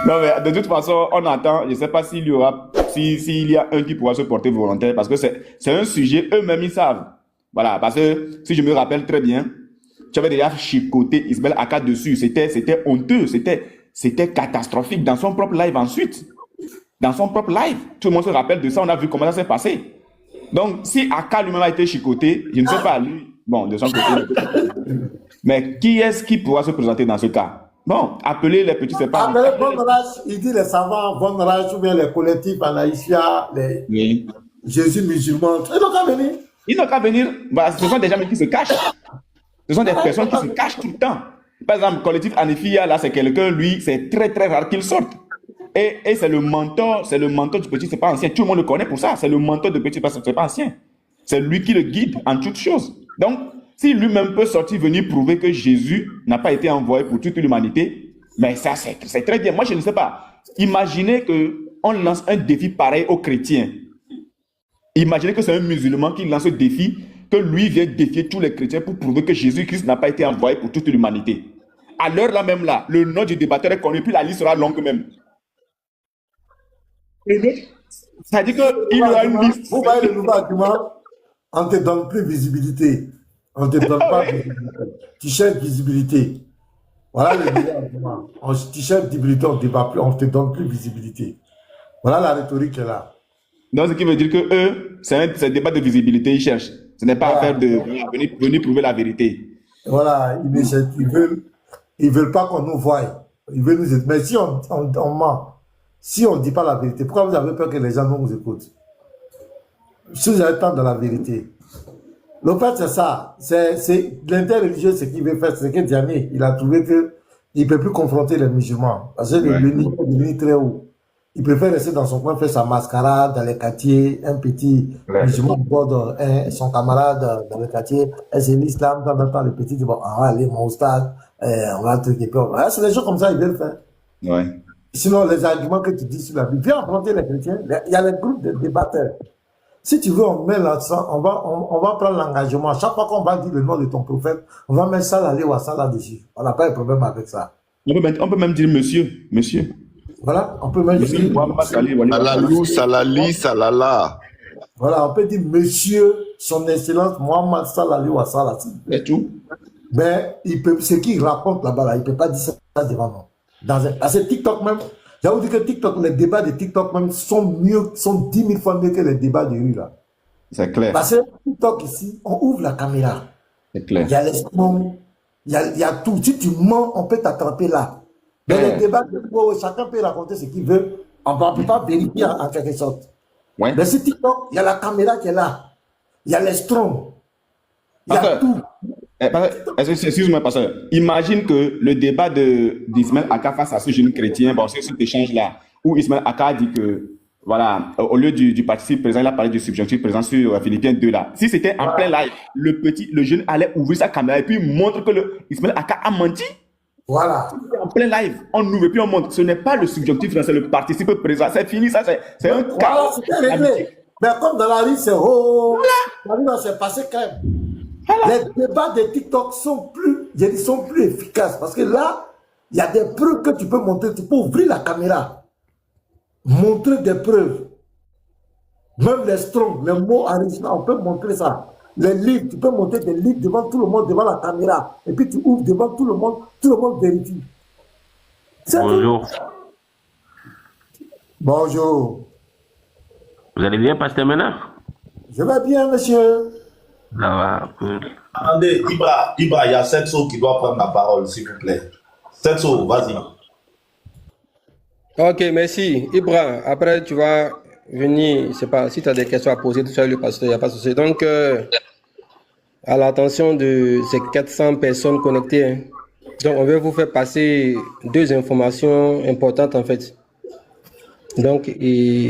Non, mais de toute façon, on attend. Je ne sais pas s'il y aura, s'il y a un qui pourra se porter volontaire, parce que c'est un sujet, eux-mêmes, ils savent. Voilà, parce que si je me rappelle très bien, tu avais déjà chicoté Ismaël Aka dessus. C'était honteux, c'était catastrophique dans son propre live ensuite. Dans son propre live. Tout le monde se rappelle de ça, on a vu comment ça s'est passé. Donc, si Aka lui-même a été chicoté, je ne sais pas, lui, bon, de son côté. Mais qui est-ce qui pourra se présenter dans ce cas? Bon, appelez les petits, c'est pas... Appelez Vonrach, il dit les savants, Vonrach, ou bien les collectifs Anaïsia, les Jésus musulmans. Ils n'ont qu'à venir. Ils n'ont qu'à venir. Bah, ce sont des gens qui se cachent. Ce sont des personnes qui se cachent tout le temps. Par exemple, le collectif Anifia, là, c'est quelqu'un, lui, c'est très, très rare qu'il sorte. Et c'est le mentor du petit, c'est pas ancien. Tout le monde le connaît pour ça. C'est le mentor du petit, c'est pas ancien. C'est lui qui le guide en toutes choses. Donc, si lui-même peut sortir, venir prouver que Jésus n'a pas été envoyé pour toute l'humanité, mais ça, c'est très bien. Moi, je ne sais pas. Imaginez qu'on lance un défi pareil aux chrétiens. Imaginez que c'est un musulman qui lance un défi, que lui vient défier tous les chrétiens pour prouver que Jésus-Christ n'a pas été envoyé pour toute l'humanité. À l'heure là même là, le nom du débatteur est connu, puis la liste sera longue même. C'est-à-dire qu'il y aura une liste. Vous voyez le nouveau argument, on ne te donne plus visibilité. On ne te donne pas visibilité. Tu cherches visibilité. Voilà le nouveau argument. Tu cherches visibilité, on ne te donne plus visibilité. Voilà la rhétorique là. Donc, ce qui veut dire que eux, c'est un débat de visibilité, ils cherchent. Ce n'est pas affaire de venir prouver la vérité. Voilà, ils veulent pas qu'on nous voie. Ils veulent nous aider. Mais si on ment, si on ne dit pas la vérité, pourquoi vous avez peur que les gens nous écoutent? Si vous avez tant de la vérité. Le fait, c'est ça. C'est l'interreligieux, ce qu'il veut faire. C'est que Diané, il a trouvé qu'il ne peut plus confronter les musulmans. Parce que le niveau est devenu très haut. Il préfère rester dans son coin, faire sa mascarade dans les quartiers, un petit musulman borde son camarade dans le quartier, et c'est l'islam, dans le petit dit, bon, on va aller, mon stade, on va truquer. C'est des gens comme ça, ils veulent faire. Ouais. Sinon, les arguments que tu dis sur la Bible, viens affronter les chrétiens, il y a les groupes de débatteurs. Si tu veux, on met l'accent, on va prendre l'engagement. Chaque fois qu'on va dire le nom de ton prophète, on va mettre ça là, ou ça là-dessus. On n'a pas de problème avec ça. On peut même dire monsieur. Voilà, on peut même dire Salalou, salali, salala. Voilà, on peut dire monsieur, son excellence, Mohamed Salali wa Salati. C'est tout. Mais ce qu'il raconte là-bas, là, il ne peut pas dire ça devant nous. Parce que TikTok même, j'avoue dire que TikTok, les débats de TikTok même sont 10 000 fois mieux que les débats de rue là. C'est clair. Parce que TikTok ici, on ouvre la caméra. C'est clair. Il y a les sons, il y a tout. Si tu mens, on peut t'attraper là. Mais les débats, chacun peut raconter ce qu'il veut. On ne peut pas vérifier en quelque sorte. Ouais. Mais sur TikTok, il y a la caméra qui est là. Il y a les strong. Il y a tout. Excuse-moi, pasteur. Imagine que le débat d'Ismaël Aka face à ce jeune chrétien, bon, c'est cet échange-là, où Ismaël Aka dit que, voilà, au lieu du participe présent, il a parlé du subjonctif présent sur Philippiens 2 là. Si c'était en plein live, le jeune allait ouvrir sa caméra et puis montre que Ismaël Aka a menti. Voilà. En plein live, on ouvre et puis on montre. Ce n'est pas le subjonctif, c'est le participe présent. C'est fini, ça, c'est un cas. Voilà, c'était réglé. Mais comme dans la rue, c'est oh. La rue, c'est passé quand même. Voilà. Les débats de TikTok sont plus efficaces parce que là, il y a des preuves que tu peux montrer. Tu peux ouvrir la caméra. montrer des preuves. Même les strongs, les mots enrichissants, on peut montrer ça. Les livres, tu peux montrer des livres devant tout le monde, devant la caméra. Et puis tu ouvres devant tout le monde vérifie. Bonjour. Bonjour. Vous allez bien, Pasteur Ménard? Je vais bien, monsieur. Ça va, cool. Attendez, Ibra, il y a Setso qui doit prendre la parole, s'il vous plaît. Setso, vas-y. Ok, merci. Ibra, après tu vas venir, je sais pas, si tu as des questions à poser, tu as le pasteur, il n'y a pas de souci. Donc, à l'attention de ces 400 personnes connectées, hein. Donc on veut vous faire passer 2 informations importantes en fait. Donc,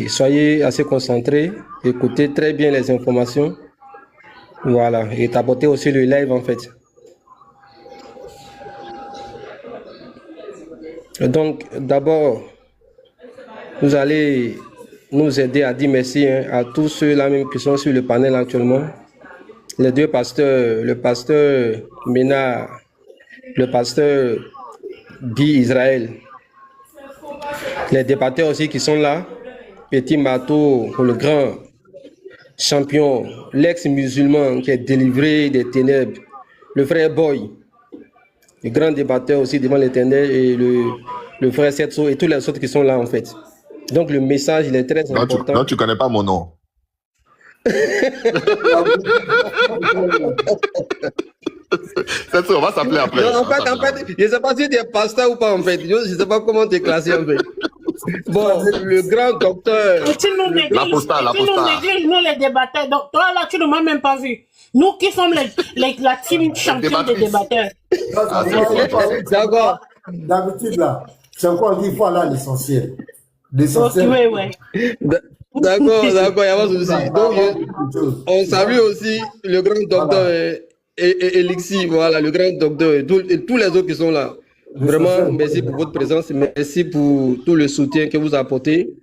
soyez assez concentrés, écoutez très bien les informations. Voilà, et t'apportez aussi le live en fait. Donc, d'abord, vous allez nous aider à dire merci à tous ceux-là même qui sont sur le panel actuellement. Les 2 pasteurs, le pasteur Ménard, le pasteur Guy Israël. Les débatteurs aussi qui sont là. Petit Mato, le grand champion, l'ex-musulman qui est délivré des ténèbres. Le frère Boy, le grand débatteur aussi devant l'Éternel, et le frère Setso et tous les autres qui sont là en fait. Donc le message, il est très important. Non, tu connais pas mon nom. On va s'appeler après. Non, en fait, je ne sais pas si tu es pasteur ou pas en fait. Je ne sais pas comment tu es classé en fait. Bon, le grand docteur. L'apostat. Nous les débatteurs. Donc toi là, tu ne m'as même pas vu. Nous qui sommes la team champion des débatteurs. D'accord. D'habitude là, c'est encore dit, il faut aller à l'essentiel. L'essentiel. Ouais. D'accord, il n'y a pas de souci. Donc, on salue aussi le grand docteur Elixir, voilà, le grand docteur et tous les autres qui sont là. Vraiment, merci pour votre présence, merci pour tout le soutien que vous apportez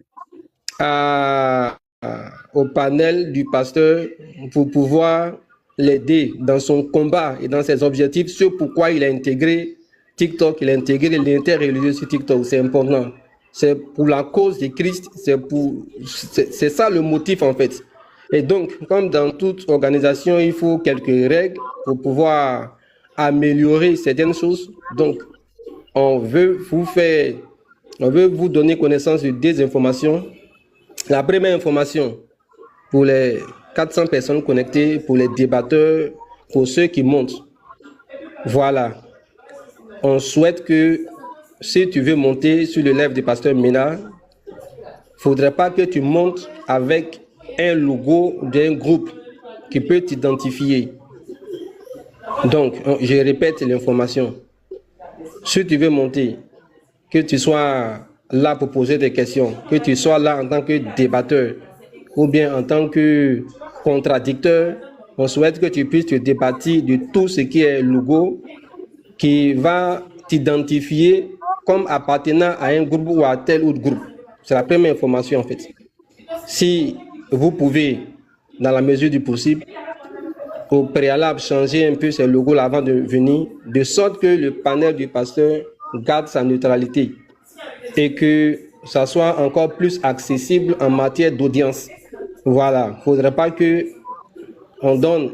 au panel du pasteur pour pouvoir l'aider dans son combat et dans ses objectifs, sur pourquoi il a intégré TikTok, il a intégré l'interreligieux sur TikTok, c'est important. C'est pour la cause de Christ, c'est ça le motif en fait. Et donc, comme dans toute organisation, il faut quelques règles pour pouvoir améliorer certaines choses. Donc, on veut vous donner connaissance de 2 informations. La première information, pour les 400 personnes connectées, pour les débatteurs, pour ceux qui montent. Voilà. On souhaite que si tu veux monter sur le live du pasteur Ménard, il ne faudrait pas que tu montes avec un logo d'un groupe qui peut t'identifier. Donc, je répète l'information. Si tu veux monter, que tu sois là pour poser des questions, que tu sois là en tant que débatteur ou bien en tant que contradicteur, on souhaite que tu puisses te débattre de tout ce qui est logo qui va t'identifier comme appartenant à un groupe ou à tel autre groupe. C'est la première information en fait. Si vous pouvez, dans la mesure du possible, au préalable, changer un peu ces logos-là avant de venir, de sorte que le panel du pasteur garde sa neutralité et que ça soit encore plus accessible en matière d'audience. Voilà, il ne faudrait pas que on donne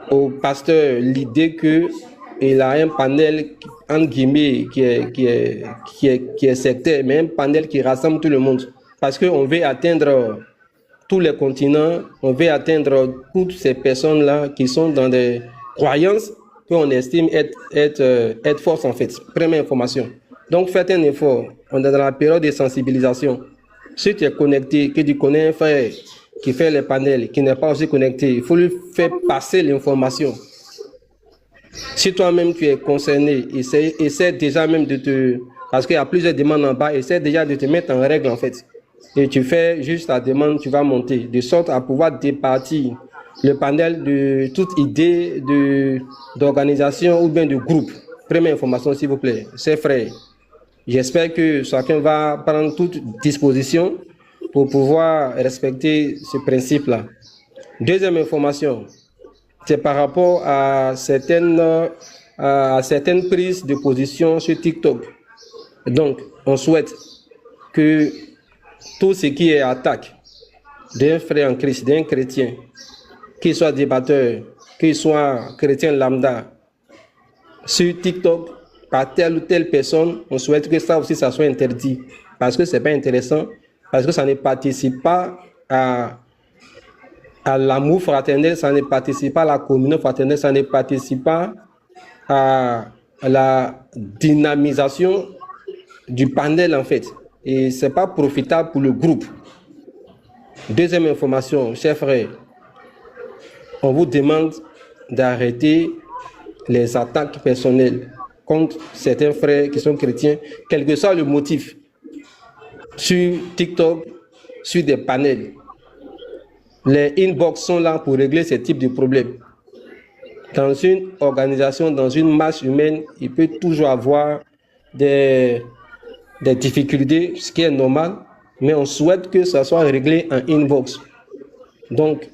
au pasteur l'idée qu'il a un panel entre guillemets qui est sectaire, mais un panel qui rassemble tout le monde. Parce qu'on veut atteindre tous les continents, on veut atteindre toutes ces personnes-là qui sont dans des croyances qu'on estime être fortes en fait. Première information. Donc faites un effort. On est dans la période de sensibilisation. Si tu es connecté, que tu connais un frère qui fait les panels, qui n'est pas aussi connecté, il faut lui faire passer l'information. Si toi-même tu es concerné, essaie déjà même de te... Parce qu'il y a plusieurs demandes en bas, essaie déjà de te mettre en règle en fait. Et tu fais juste ta demande, tu vas monter, de sorte à pouvoir départir le panel de toute idée d'organisation ou bien de groupe. Première information s'il vous plaît, c'est frère. J'espère que chacun va prendre toute disposition pour pouvoir respecter ce principe-là. Deuxième information, c'est par rapport à certaines prises de position sur TikTok. Donc, on souhaite que tout ce qui est attaque d'un frère en Christ, d'un chrétien, qu'il soit débatteur, qu'il soit chrétien lambda, sur TikTok, par telle ou telle personne, on souhaite que ça aussi, ça soit interdit. Parce que ce n'est pas intéressant, parce que ça ne participe pas à l'amour fraternel, ça ne participe pas à la communion fraternelle, ça ne participe pas à la dynamisation du panel, en fait. Et ce n'est pas profitable pour le groupe. Deuxième information, chers frères, on vous demande d'arrêter les attaques personnelles contre certains frères qui sont chrétiens, quel que soit le motif, sur TikTok, sur des panels. Les inbox sont là pour régler ce type de problème. Dans une organisation, dans une masse humaine, il peut toujours avoir des difficultés, ce qui est normal, mais on souhaite que ça soit réglé en inbox. Donc,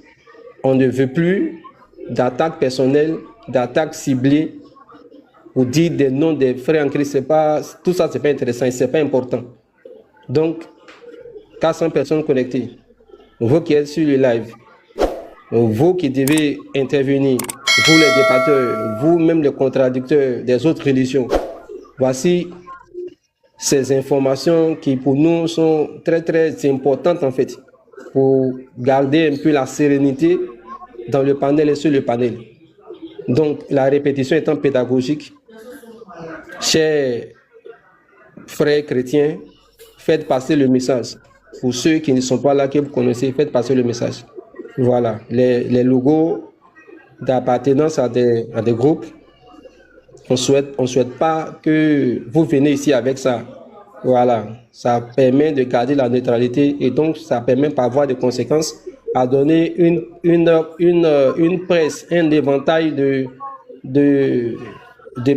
on ne veut plus d'attaques personnelles, d'attaques ciblées, ou dire des noms des frères en Christ. Tout ça, ce n'est pas intéressant et ce n'est pas important. Donc, 400 personnes connectées, vous qui êtes sur le live, vous qui devez intervenir, vous les débatteurs, vous-même les contradicteurs des autres religions, voici ces informations qui pour nous sont très très importantes en fait, pour garder un peu la sérénité dans le panel et sur le panel. Donc la répétition étant pédagogique, chers frères chrétiens, faites passer le message. Pour ceux qui ne sont pas là, que vous connaissez, faites passer le message. Voilà, les logos d'appartenance à des groupes, on souhaite pas que vous venez ici avec ça. Voilà, ça permet de garder la neutralité et donc ça permet par voie de conséquences à donner une presse, un éventail de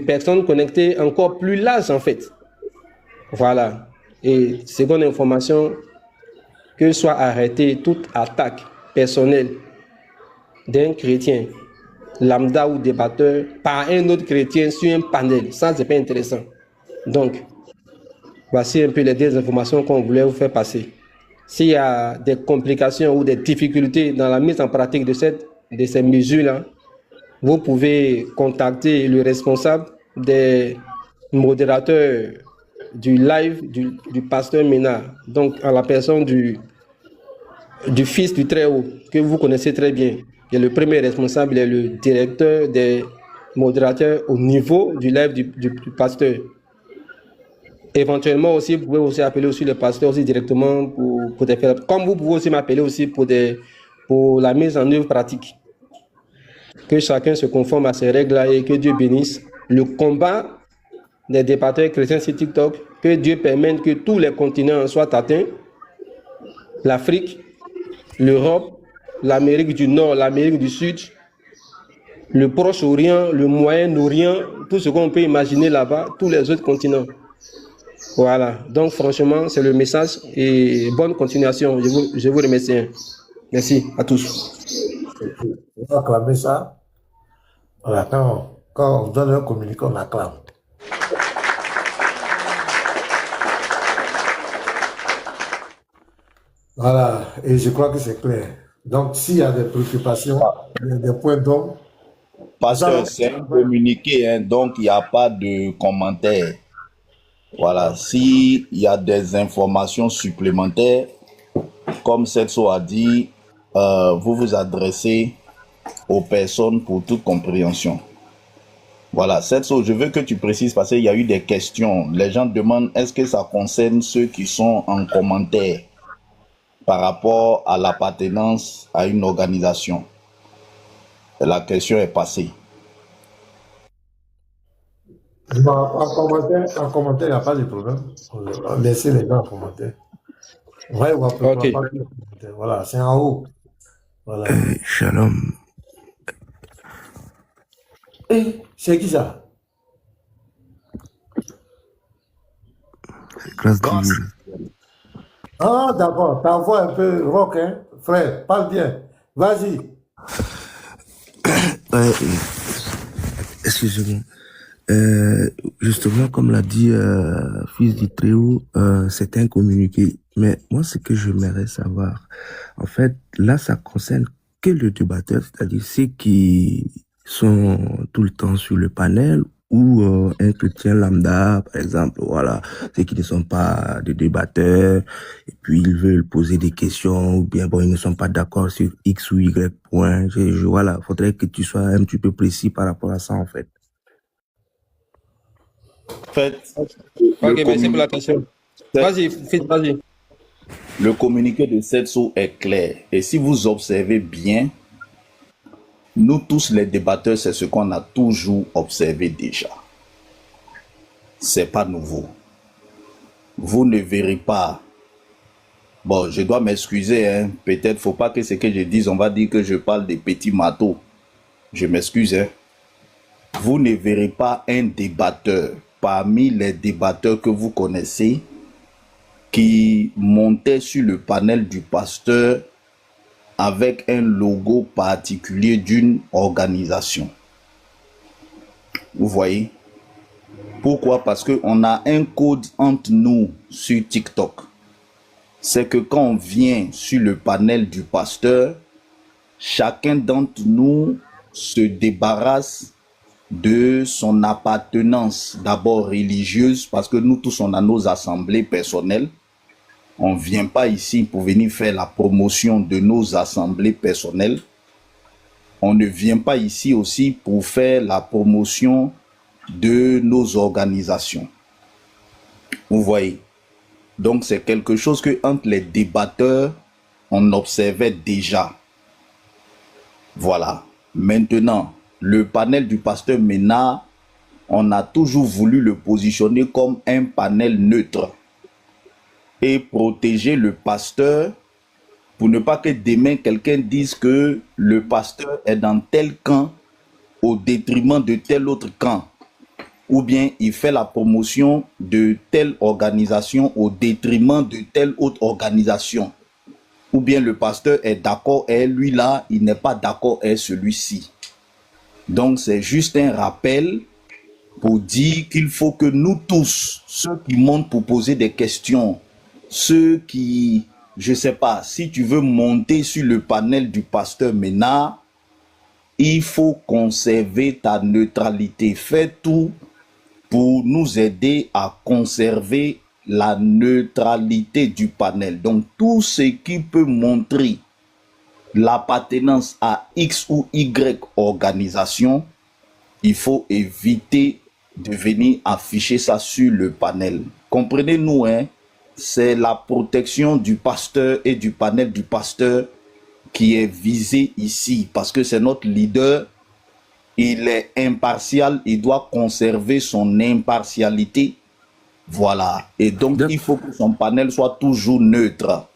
personnes connectées encore plus large en fait. Voilà. Et seconde information, que soit arrêtée toute attaque personnelle d'un chrétien lambda ou débatteur par un autre chrétien sur un panel. Ça, c'est pas intéressant. Donc, voici un peu les deux informations qu'on voulait vous faire passer. S'il y a des complications ou des difficultés dans la mise en pratique de ces mesures-là, vous pouvez contacter le responsable des modérateurs du live du pasteur Ménard, donc en la personne du fils du Très-Haut, que vous connaissez très bien. Et le premier responsable est le directeur des modérateurs au niveau du live du pasteur. Éventuellement aussi, vous pouvez aussi appeler aussi le pasteur aussi directement pour des faire. Comme vous pouvez aussi m'appeler aussi pour la mise en œuvre pratique. Que chacun se conforme à ces règles-là et que Dieu bénisse le combat des débatteurs chrétiens sur TikTok. Que Dieu permette que tous les continents soient atteints. L'Afrique, l'Europe, l'Amérique du Nord, l'Amérique du Sud, le Proche-Orient, le Moyen-Orient, tout ce qu'on peut imaginer là-bas, tous les autres continents. Voilà, donc franchement, c'est le message et bonne continuation. Je vous remercie. Merci à tous. On va acclamer ça. Voilà, quand on donne un communiqué, on acclame. Voilà, et je crois que c'est clair. Donc, s'il y a des préoccupations, des points d'ombre. Pasteur, c'est un communiqué, hein, donc il n'y a pas de commentaire. Voilà, s'il y a des informations supplémentaires, comme Setso a dit, vous vous adressez aux personnes pour toute compréhension. Voilà, Setso, je veux que tu précises parce qu'il y a eu des questions. Les gens demandent est-ce que ça concerne ceux qui sont en commentaire par rapport à l'appartenance à une organisation. La question est passée. Non, en commentaire, il n'y a pas de problème. Laissez les gens en commentaire. Ouais, okay. Voilà, c'est en haut. Voilà. Shalom. C'est qui ça? C'est grâce de Dieu. Ah, d'accord. Ta voix un peu rock, hein? Frère, parle bien. Vas-y. Ouais, excusez-moi. Justement, comme l'a dit Fils du Tréau, c'est un communiqué. Mais moi, ce que j'aimerais savoir, en fait, là, ça concerne que le débatteur, c'est-à-dire ceux qui sont tout le temps sur le panel ou un chrétien lambda, par exemple, voilà, ceux qui ne sont pas des débatteurs et puis ils veulent poser des questions ou bien bon, ils ne sont pas d'accord sur X ou Y point. Voilà, faudrait que tu sois un petit peu précis par rapport à ça, en fait. En fait, Ok, merci pour la question. Vas-y, vas-y. le communiqué de Setso est clair. Et si vous observez bien, nous tous les débatteurs, c'est ce qu'on a toujours observé déjà. C'est pas nouveau. Vous ne verrez pas. Bon, je dois m'excuser, hein. Peut-être faut pas que ce que je dise, on va dire que je parle des petits marteaux. Je m'excuse, hein. Vous ne verrez pas un débatteur parmi les débatteurs que vous connaissez qui montait sur le panel du pasteur avec un logo particulier d'une organisation. Vous voyez? Pourquoi? Parce qu'on a un code entre nous sur TikTok. C'est que quand on vient sur le panel du pasteur, chacun d'entre nous se débarrasse de son appartenance d'abord religieuse, parce que nous tous on a nos assemblées personnelles. On ne vient pas ici pour venir faire la promotion de nos assemblées personnelles. On ne vient pas ici aussi pour faire la promotion de nos organisations. Vous voyez? Donc c'est quelque chose que entre les débatteurs, on observait déjà. Voilà. Maintenant, le panel du pasteur Mena, on a toujours voulu le positionner comme un panel neutre et protéger le pasteur pour ne pas que demain quelqu'un dise que le pasteur est dans tel camp au détriment de tel autre camp, ou bien il fait la promotion de telle organisation au détriment de telle autre organisation, ou bien le pasteur est d'accord et lui là, il n'est pas d'accord et celui-ci. Donc c'est juste un rappel pour dire qu'il faut que nous tous, ceux qui montent pour poser des questions, ceux qui, je sais pas, si tu veux monter sur le panel du pasteur Mena, il faut conserver ta neutralité. Fais tout pour nous aider à conserver la neutralité du panel. Donc tout ce qui peut montrer l'appartenance à X ou Y organisation, il faut éviter de venir afficher ça sur le panel. Comprenez-nous, hein? C'est la protection du pasteur et du panel du pasteur qui est visée ici, parce que c'est notre leader. Il est impartial, il doit conserver son impartialité. Voilà. Et donc, il faut que son panel soit toujours neutre.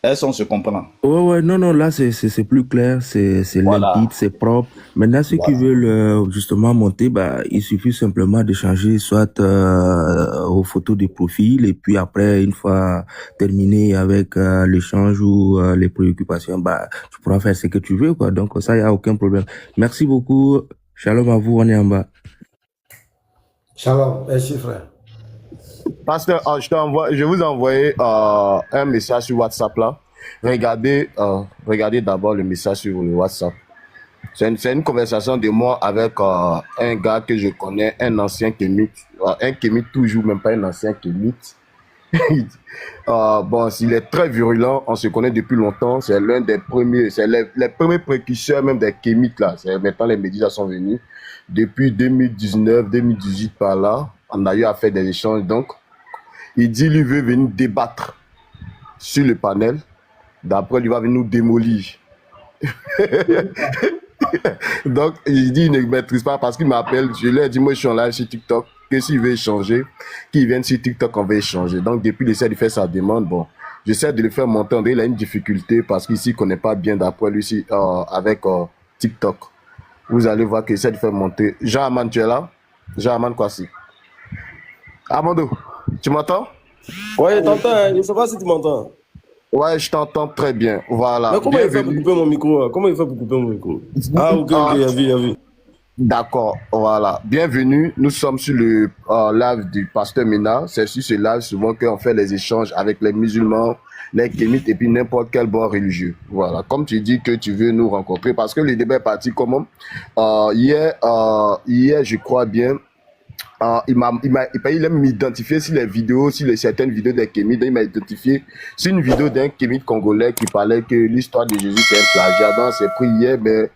Est-ce qu'on se comprend? Ouais, non, là, c'est plus clair, c'est Voilà. limpide, c'est propre. Maintenant, ceux qui veulent justement monter, bah, il suffit simplement de changer soit aux photos de profil, et puis après, une fois terminé avec l'échange ou les préoccupations, bah, tu pourras faire ce que tu veux, quoi. Donc, ça, il n'y a aucun problème. Merci beaucoup. Shalom à vous, on est en bas. Shalom, merci frère. Pasteur, je vous ai envoyé un message sur WhatsApp là. Regardez d'abord le message sur le WhatsApp. C'est une conversation de moi avec un gars que je connais, un ancien kémite. Un kémite toujours, même pas un ancien kémite. Bon, il est très virulent, on se connaît depuis longtemps. C'est l'un des premiers, c'est les premiers précurseurs même des kémites là. Maintenant les médias sont venus. Depuis 2019, 2018 par là, on a eu à faire des échanges. Donc, il dit lui veut venir débattre sur le panel. D'après, il va venir nous démolir. Donc, il dit il ne maîtrise pas parce qu'il m'appelle. Je lui ai dit, moi, je suis en live sur TikTok. Que s'il veut échanger, qu'il vienne sur TikTok, on va échanger. Donc, depuis, il essaie de faire sa demande. Bon, j'essaie de le faire monter. Il a une difficulté parce qu'ici, il ne connaît pas bien, d'après lui, avec TikTok. Vous allez voir qu'il essaie de faire monter. Jean-Aman, tu es là? Jean-Aman Kwasi. Amando, tu m'entends? Ouais, je t'entends, hein. Je ne sais pas si tu m'entends. Ouais, je t'entends très bien. Voilà. Mais comment il fait pour couper mon micro? Comment il fait pour couper mon micro? Ah, ok, il a vu. D'accord, voilà. Bienvenue. Nous sommes sur le live du pasteur Mena. C'est sur ce live souvent qu'on fait les échanges avec les musulmans, les kémites et puis n'importe quel bon religieux. Voilà. Comme tu dis que tu veux nous rencontrer, parce que le débat est parti comment hier, je crois bien, il aime m'identifier sur les vidéos, sur certaines vidéos des kémites. Il m'a identifié sur une vidéo d'un kémite congolais qui parlait que l'histoire de Jésus c'est un plagiat. Donc c'est pris hier, mais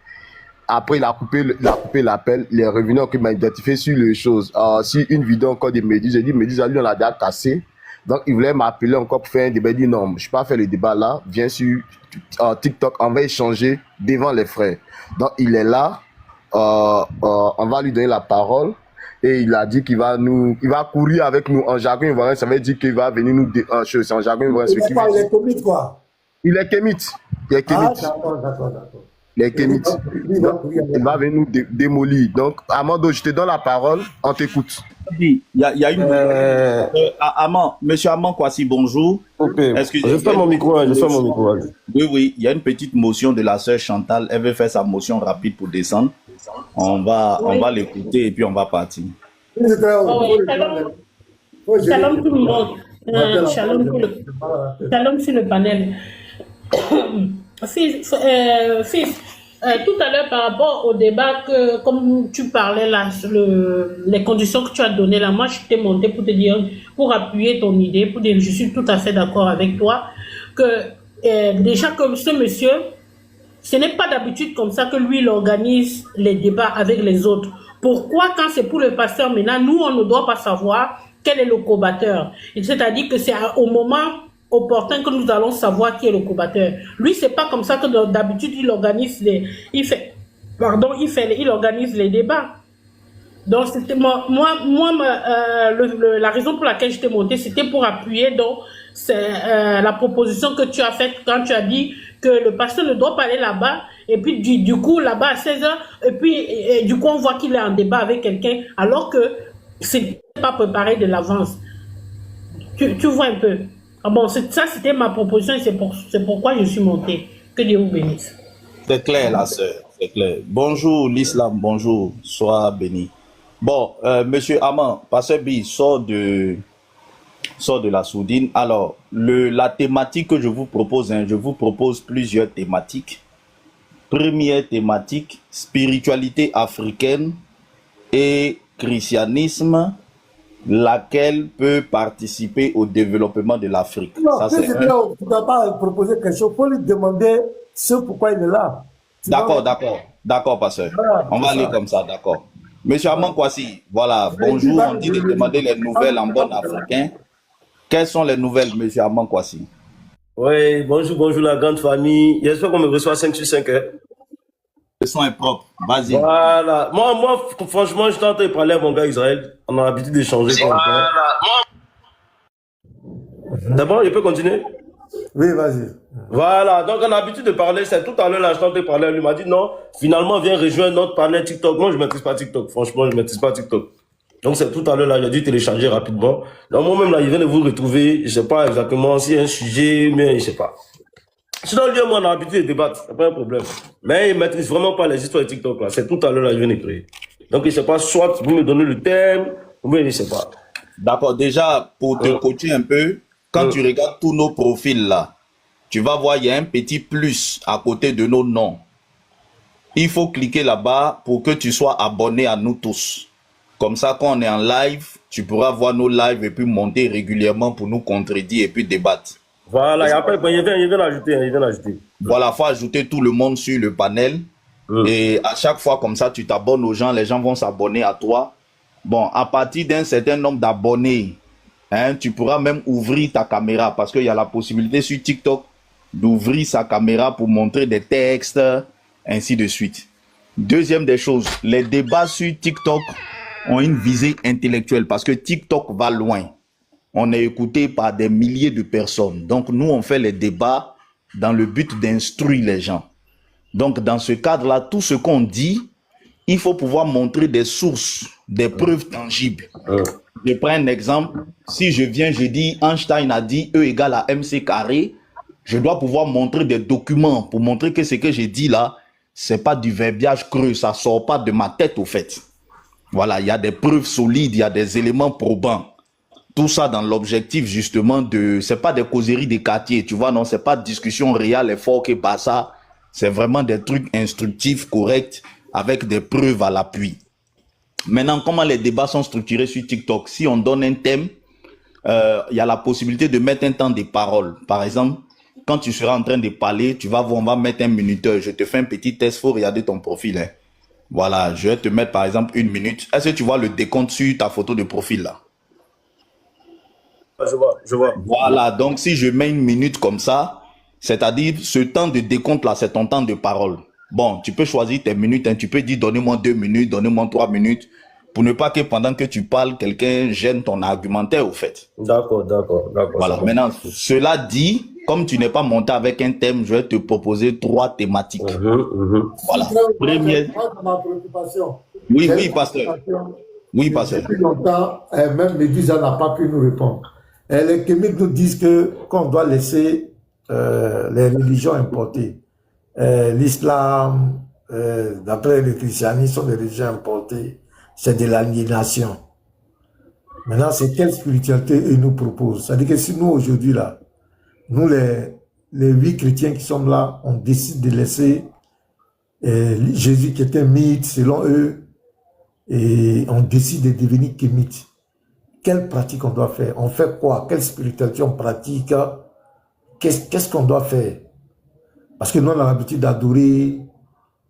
après, il a coupé l'appel, il est revenu, donc il m'a identifié sur les choses. Sur une vidéo encore de Méduse, j'ai dit, Méduse, lui, on l'a déjà cassé. Donc, il voulait m'appeler encore pour faire un débat. Il dit, non, je ne vais pas faire le débat là. Viens sur TikTok, on va échanger devant les frères. Donc, il est là. On va lui donner la parole. Et il a dit qu'il va courir avec nous en jargon ivoirien. Ça veut dire qu'il va venir nous c'est en jargon ivoirien. Il est kémite, quoi. Il est kémite. Il est kémite. D'accord. Les kémites. Il va venir nous démolir. Donc, Amando, je te donne la parole, on t'écoute. Il y a une... Monsieur Amand Kwasi, bonjour. Je fais mon micro. Oui, il y a une petite motion de la sœur Chantal. Elle veut faire sa motion rapide pour descendre. On va l'écouter et puis on va partir. Shalom tout le monde. Shalom sur le panel. Fils, tout à l'heure par rapport au débat que, comme tu parlais là, sur les conditions que tu as données là, moi je t'ai monté pour te dire, pour appuyer ton idée, pour dire je suis tout à fait d'accord avec toi, que déjà comme ce monsieur, ce n'est pas d'habitude comme ça que lui il organise les débats avec les autres. Pourquoi quand c'est pour le pasteur Mena, nous on ne doit pas savoir quel est le combatteur? C'est-à-dire que c'est au moment opportun que nous allons savoir qui est le combatteur. Lui, c'est pas comme ça que d'habitude il organise il organise les débats. Donc c'était la raison pour laquelle je t'ai monté, c'était pour appuyer donc la proposition que tu as faite quand tu as dit que le pasteur ne doit pas aller là-bas et puis du coup là-bas à 16h et puis du coup on voit qu'il est en débat avec quelqu'un alors que c'est pas préparé de l'avance. Tu vois un peu. Ah bon, ça c'était ma proposition et c'est pourquoi je suis monté. Que Dieu vous bénisse. C'est clair, la sœur, c'est clair. Bonjour l'islam, bonjour, sois béni. Bon, monsieur Amand, pasteur B sort de la sourdine. Alors, la thématique que je vous propose, je vous propose plusieurs thématiques. Première thématique, spiritualité africaine et christianisme, laquelle peut participer au développement de l'Afrique. Non, tu ne dois pas proposer quelque chose, il faut lui demander pourquoi il est là. D'accord, pasteur. On va aller comme ça, d'accord. Monsieur Amand Kwasi, voilà, bonjour, on dit de demander les nouvelles en bon africain. Quelles sont les nouvelles, monsieur Amand Kwasi? Oui, bonjour la grande famille. J'espère qu'on me reçoit 5 sur 5. Le son est propre, vas-y. Voilà. Moi, franchement, je suis en train de parler à mon gars Israël. On a l'habitude d'échanger. Voilà. D'abord, je peux continuer? Oui, vas-y. Voilà, donc on a l'habitude de parler. C'est tout à l'heure, là, je suis en train de parler. Lui m'a dit non, finalement, viens rejoindre notre panel TikTok. Moi, je ne maîtrise pas TikTok. Franchement, je ne maîtrise pas TikTok. Donc, c'est tout à l'heure, là, j'ai dû télécharger rapidement. Donc, moi-même, là, il vient de vous retrouver. Je ne sais pas exactement s'il y a un sujet, mais je ne sais pas. Sinon, lui et moi, on a l'habitude de débattre. C'est pas un problème. Mais il ne maîtrise vraiment pas les histoires de TikTok, là. C'est tout à l'heure, là, je viens de créer. Donc, je ne sais pas, soit vous me donnez le thème, ou bien je ne sais pas. D'accord, déjà, pour te coacher un peu, quand tu regardes tous nos profils, là, tu vas voir, il y a un petit plus à côté de nos noms. Il faut cliquer là-bas pour que tu sois abonné à nous tous. Comme ça, quand on est en live, tu pourras voir nos lives et puis monter régulièrement pour nous contredire et puis débattre. Voilà, et après, il vient l'ajouter. Voilà, il faut ajouter tout le monde sur le panel. Et à chaque fois, comme ça, tu t'abonnes aux gens, les gens vont s'abonner à toi. Bon, à partir d'un certain nombre d'abonnés, tu pourras même ouvrir ta caméra parce qu'il y a la possibilité sur TikTok d'ouvrir sa caméra pour montrer des textes, ainsi de suite. Deuxième des choses, les débats sur TikTok ont une visée intellectuelle parce que TikTok va loin. On est écouté par des milliers de personnes. Donc, nous, on fait les débats dans le but d'instruire les gens. Donc, dans ce cadre-là, tout ce qu'on dit, il faut pouvoir montrer des sources, des preuves tangibles. Je prends un exemple. Si je viens, je dis Einstein a dit E égale à MC carré, je dois pouvoir montrer des documents pour montrer que ce que j'ai dit là, c'est pas du verbiage creux, ça sort pas de ma tête au fait. Voilà, il y a des preuves solides, il y a des éléments probants. Tout ça dans l'objectif justement de, c'est pas des causeries des quartiers, tu vois, non, c'est pas discussion réelle et fort que pas ça. C'est vraiment des trucs instructifs, corrects, avec des preuves à l'appui. Maintenant, comment les débats sont structurés sur TikTok? Si on donne un thème, il y a la possibilité de mettre un temps de parole. Par exemple, quand tu seras en train de parler, tu vas voir, on va mettre un minuteur. Je te fais un petit test, faut regarder ton profil. Hein. Voilà, je vais te mettre par exemple 1 minute. Est-ce que tu vois le décompte sur ta photo de profil là? Je vois. Voilà, donc si je mets 1 minute comme ça, c'est-à-dire ce temps de décompte là, c'est ton temps de parole. Bon, tu peux choisir tes minutes, hein. Tu peux dire donnez-moi 2 minutes, donnez-moi 3 minutes, pour ne pas que pendant que tu parles, quelqu'un gêne ton argumentaire au fait. D'accord. Voilà, maintenant, cela dit, comme tu n'es pas monté avec un thème, je vais te proposer 3 thématiques. Voilà. Première. Ma préoccupation. Oui, pasteur. Oui, pasteur. Depuis longtemps, même Médusa n'a pas pu nous répondre. Les Kémites nous disent qu'on doit laisser les religions importées. L'islam, d'après le christianisme, sont des religions importées. C'est de l'aliénation. Maintenant, c'est quelle spiritualité eux nous proposent? C'est-à-dire que si nous, aujourd'hui, là, nous, les 8 chrétiens qui sommes là, on décide de laisser Jésus qui était un mythe selon eux, et on décide de devenir kémite. Quelle pratique on doit faire? On fait quoi? Quelle spiritualité on pratique? Qu'est-ce qu'on doit faire? Parce que nous, on a l'habitude d'adorer,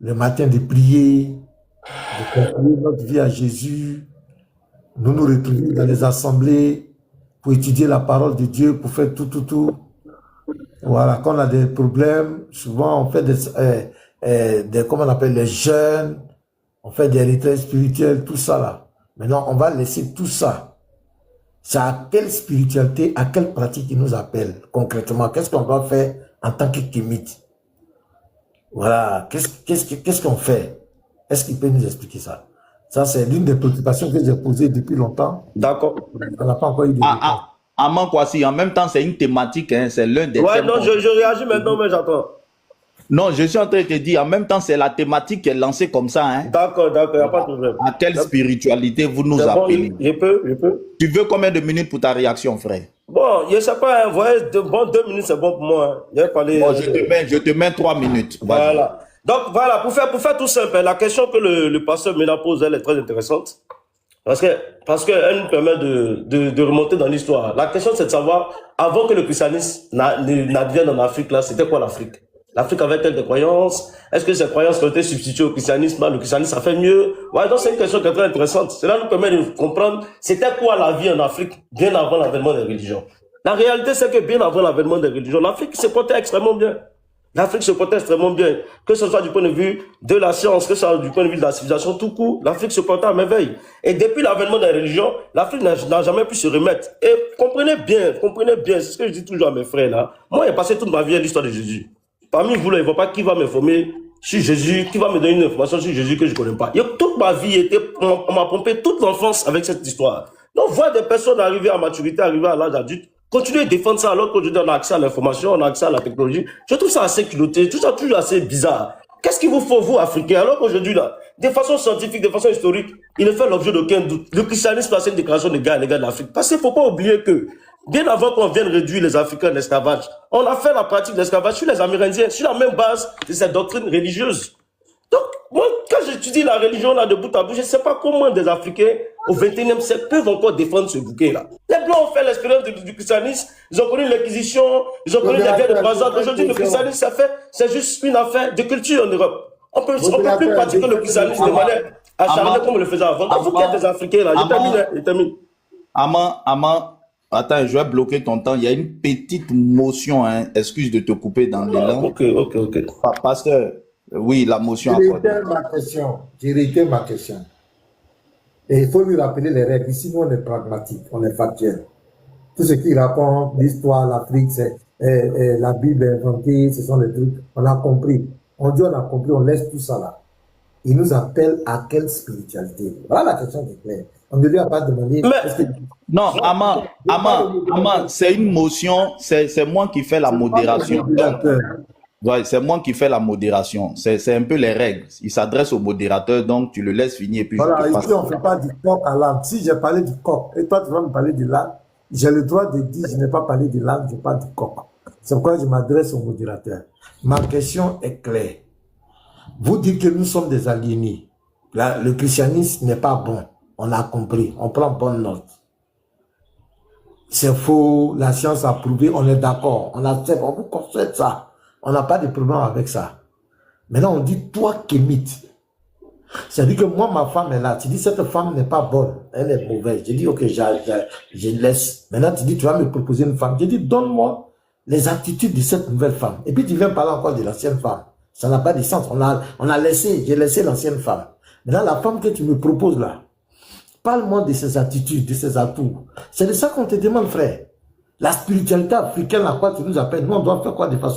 le matin de prier, de conclure notre vie à Jésus. Nous nous retrouvons dans les assemblées pour étudier la parole de Dieu, pour faire tout. Voilà, quand on a des problèmes, souvent on fait comment on appelle les jeûnes, on fait des retraites spirituelles, tout ça là. Maintenant, on va laisser tout ça. C'est à quelle spiritualité, à quelle pratique il nous appelle concrètement? Qu'est-ce qu'on doit faire en tant que kémite? Voilà, qu'est-ce qu'on fait? Est-ce qu'il peut nous expliquer ça? Ça, c'est l'une des préoccupations que j'ai posées depuis longtemps. D'accord. On n'a pas encore eu de réponse. Amant Kwasi, en même temps, c'est une thématique, hein, c'est l'un des Ouais, thèmes. non, je réagis maintenant, mais j'attends. Non, je suis en train de te dire, en même temps, c'est la thématique qui est lancée comme ça. Hein. D'accord, il n'y a pas de problème. À quelle spiritualité vous nous C'est bon, appelez? je peux. Tu veux combien de minutes pour ta réaction, frère? Bon, je ne sais pas, vous voyez, 2 minutes, c'est bon pour moi. Hein. Je te mets 3 minutes. Voilà. Donc, voilà, pour faire tout simple, la question que le pasteur Mena pose, elle est très intéressante. Parce qu'elle nous permet de remonter dans l'histoire. La question, c'est de savoir, avant que le christianisme n'advienne en Afrique, là, c'était quoi l'Afrique? L'Afrique avait-elle des croyances? Est-ce que ces croyances ont été substituées au christianisme? Le christianisme a fait mieux? Ouais, donc c'est une question qui est très intéressante. Cela nous permet de comprendre c'était quoi la vie en Afrique bien avant l'avènement des religions. La réalité, c'est que bien avant l'avènement des religions, l'Afrique se portait extrêmement bien. L'Afrique se portait extrêmement bien. Que ce soit du point de vue de la science, que ce soit du point de vue de la civilisation, tout court, l'Afrique se portait à merveille. Et depuis l'avènement des religions, l'Afrique n'a jamais pu se remettre. Et comprenez bien, c'est ce que je dis toujours à mes frères là. Moi, j'ai passé toute ma vie à l'histoire de Jésus. Parmi vous, là, il ne voit pas qui va m'informer sur Jésus, qui va me donner une information sur Jésus que je ne connais pas. Et toute ma vie, on m'a pompé toute l'enfance avec cette histoire. Donc, voir des personnes arriver à maturité, arriver à l'âge adulte, continuer à défendre ça alors qu'aujourd'hui on a accès à l'information, on a accès à la technologie. Je trouve ça assez culotté, tout ça toujours assez bizarre. Qu'est-ce qu'il vous faut, vous, Africains, alors qu'aujourd'hui, là, de façon scientifique, de façon historique, il ne fait l'objet d'aucun doute. Le christianisme, c'est une déclaration de guerre à l'égard de l'Afrique. Parce qu'il ne faut pas oublier que, bien avant qu'on vienne réduire les Africains à l'esclavage, on a fait la pratique de l'esclavage sur les Amérindiens, sur la même base de cette doctrine religieuse. Donc, moi, quand j'étudie la religion là de bout à bout, je ne sais pas comment des Africains au XXIe siècle peuvent encore défendre ce bouquet-là. Les Blancs ont fait l'expérience du christianisme, ils ont connu l'Inquisition, ils ont connu les guerres de croisade. Aujourd'hui, le christianisme, c'est juste une affaire de culture en Europe. On peut plus pratiquer le christianisme de manière acharnée comme on le faisait avant. Donc, vous qui êtes des Africains là, je termine. Amant, attends, je vais bloquer ton temps. Il y a une petite motion, hein. Excuse de te couper dans l'élan. Ok. Pasteur, oui, la motion. J'ai réitéré ma question. Et il faut lui rappeler les règles. Ici, nous, on est pragmatique, on est factuel. Tout ce qu'il raconte, l'histoire, l'Afrique, c'est la Bible inventée, ce sont les trucs. On a compris. On dit on a compris, on laisse tout ça là. Il nous appelle à quelle spiritualité? Voilà la question qui est claire. On ne lui a pas demandé. Non, Amant, c'est une motion, c'est moi qui fais la modération. Ouais, c'est moi qui fais la modération. C'est un peu les règles. Il s'adresse au modérateur, donc tu le laisses finir et puis je Voilà, te passe. ici, on ne fait pas du coq à l'âne. Si j'ai parlé du coq et toi, tu vas me parler de l'âne, j'ai le droit de dire je n'ai pas parlé de l'âne, je parle du coq. C'est pourquoi je m'adresse au modérateur. Ma question est claire. Vous dites que nous sommes des aliénés. Là, le christianisme n'est pas bon. On a compris. On prend bonne note. C'est faux. La science a prouvé. On est d'accord. On accepte. On vous concède ça. On n'a pas de problème avec ça. Maintenant, on dit, toi, Kémite. C'est-à-dire que moi, ma femme est là. Tu dis, cette femme n'est pas bonne. Elle est mauvaise. Je dis, ok, je laisse. Maintenant, tu dis, tu vas me proposer une femme. Je dis, donne-moi les attitudes de cette nouvelle femme. Et puis, tu viens parler encore de l'ancienne femme. Ça n'a pas de sens. J'ai laissé l'ancienne femme. Maintenant, la femme que tu me proposes là, parle-moi de ses attitudes, de ses atouts. C'est de ça qu'on te demande, frère. La spiritualité africaine, à quoi tu nous appelles, nous, on doit faire quoi de façon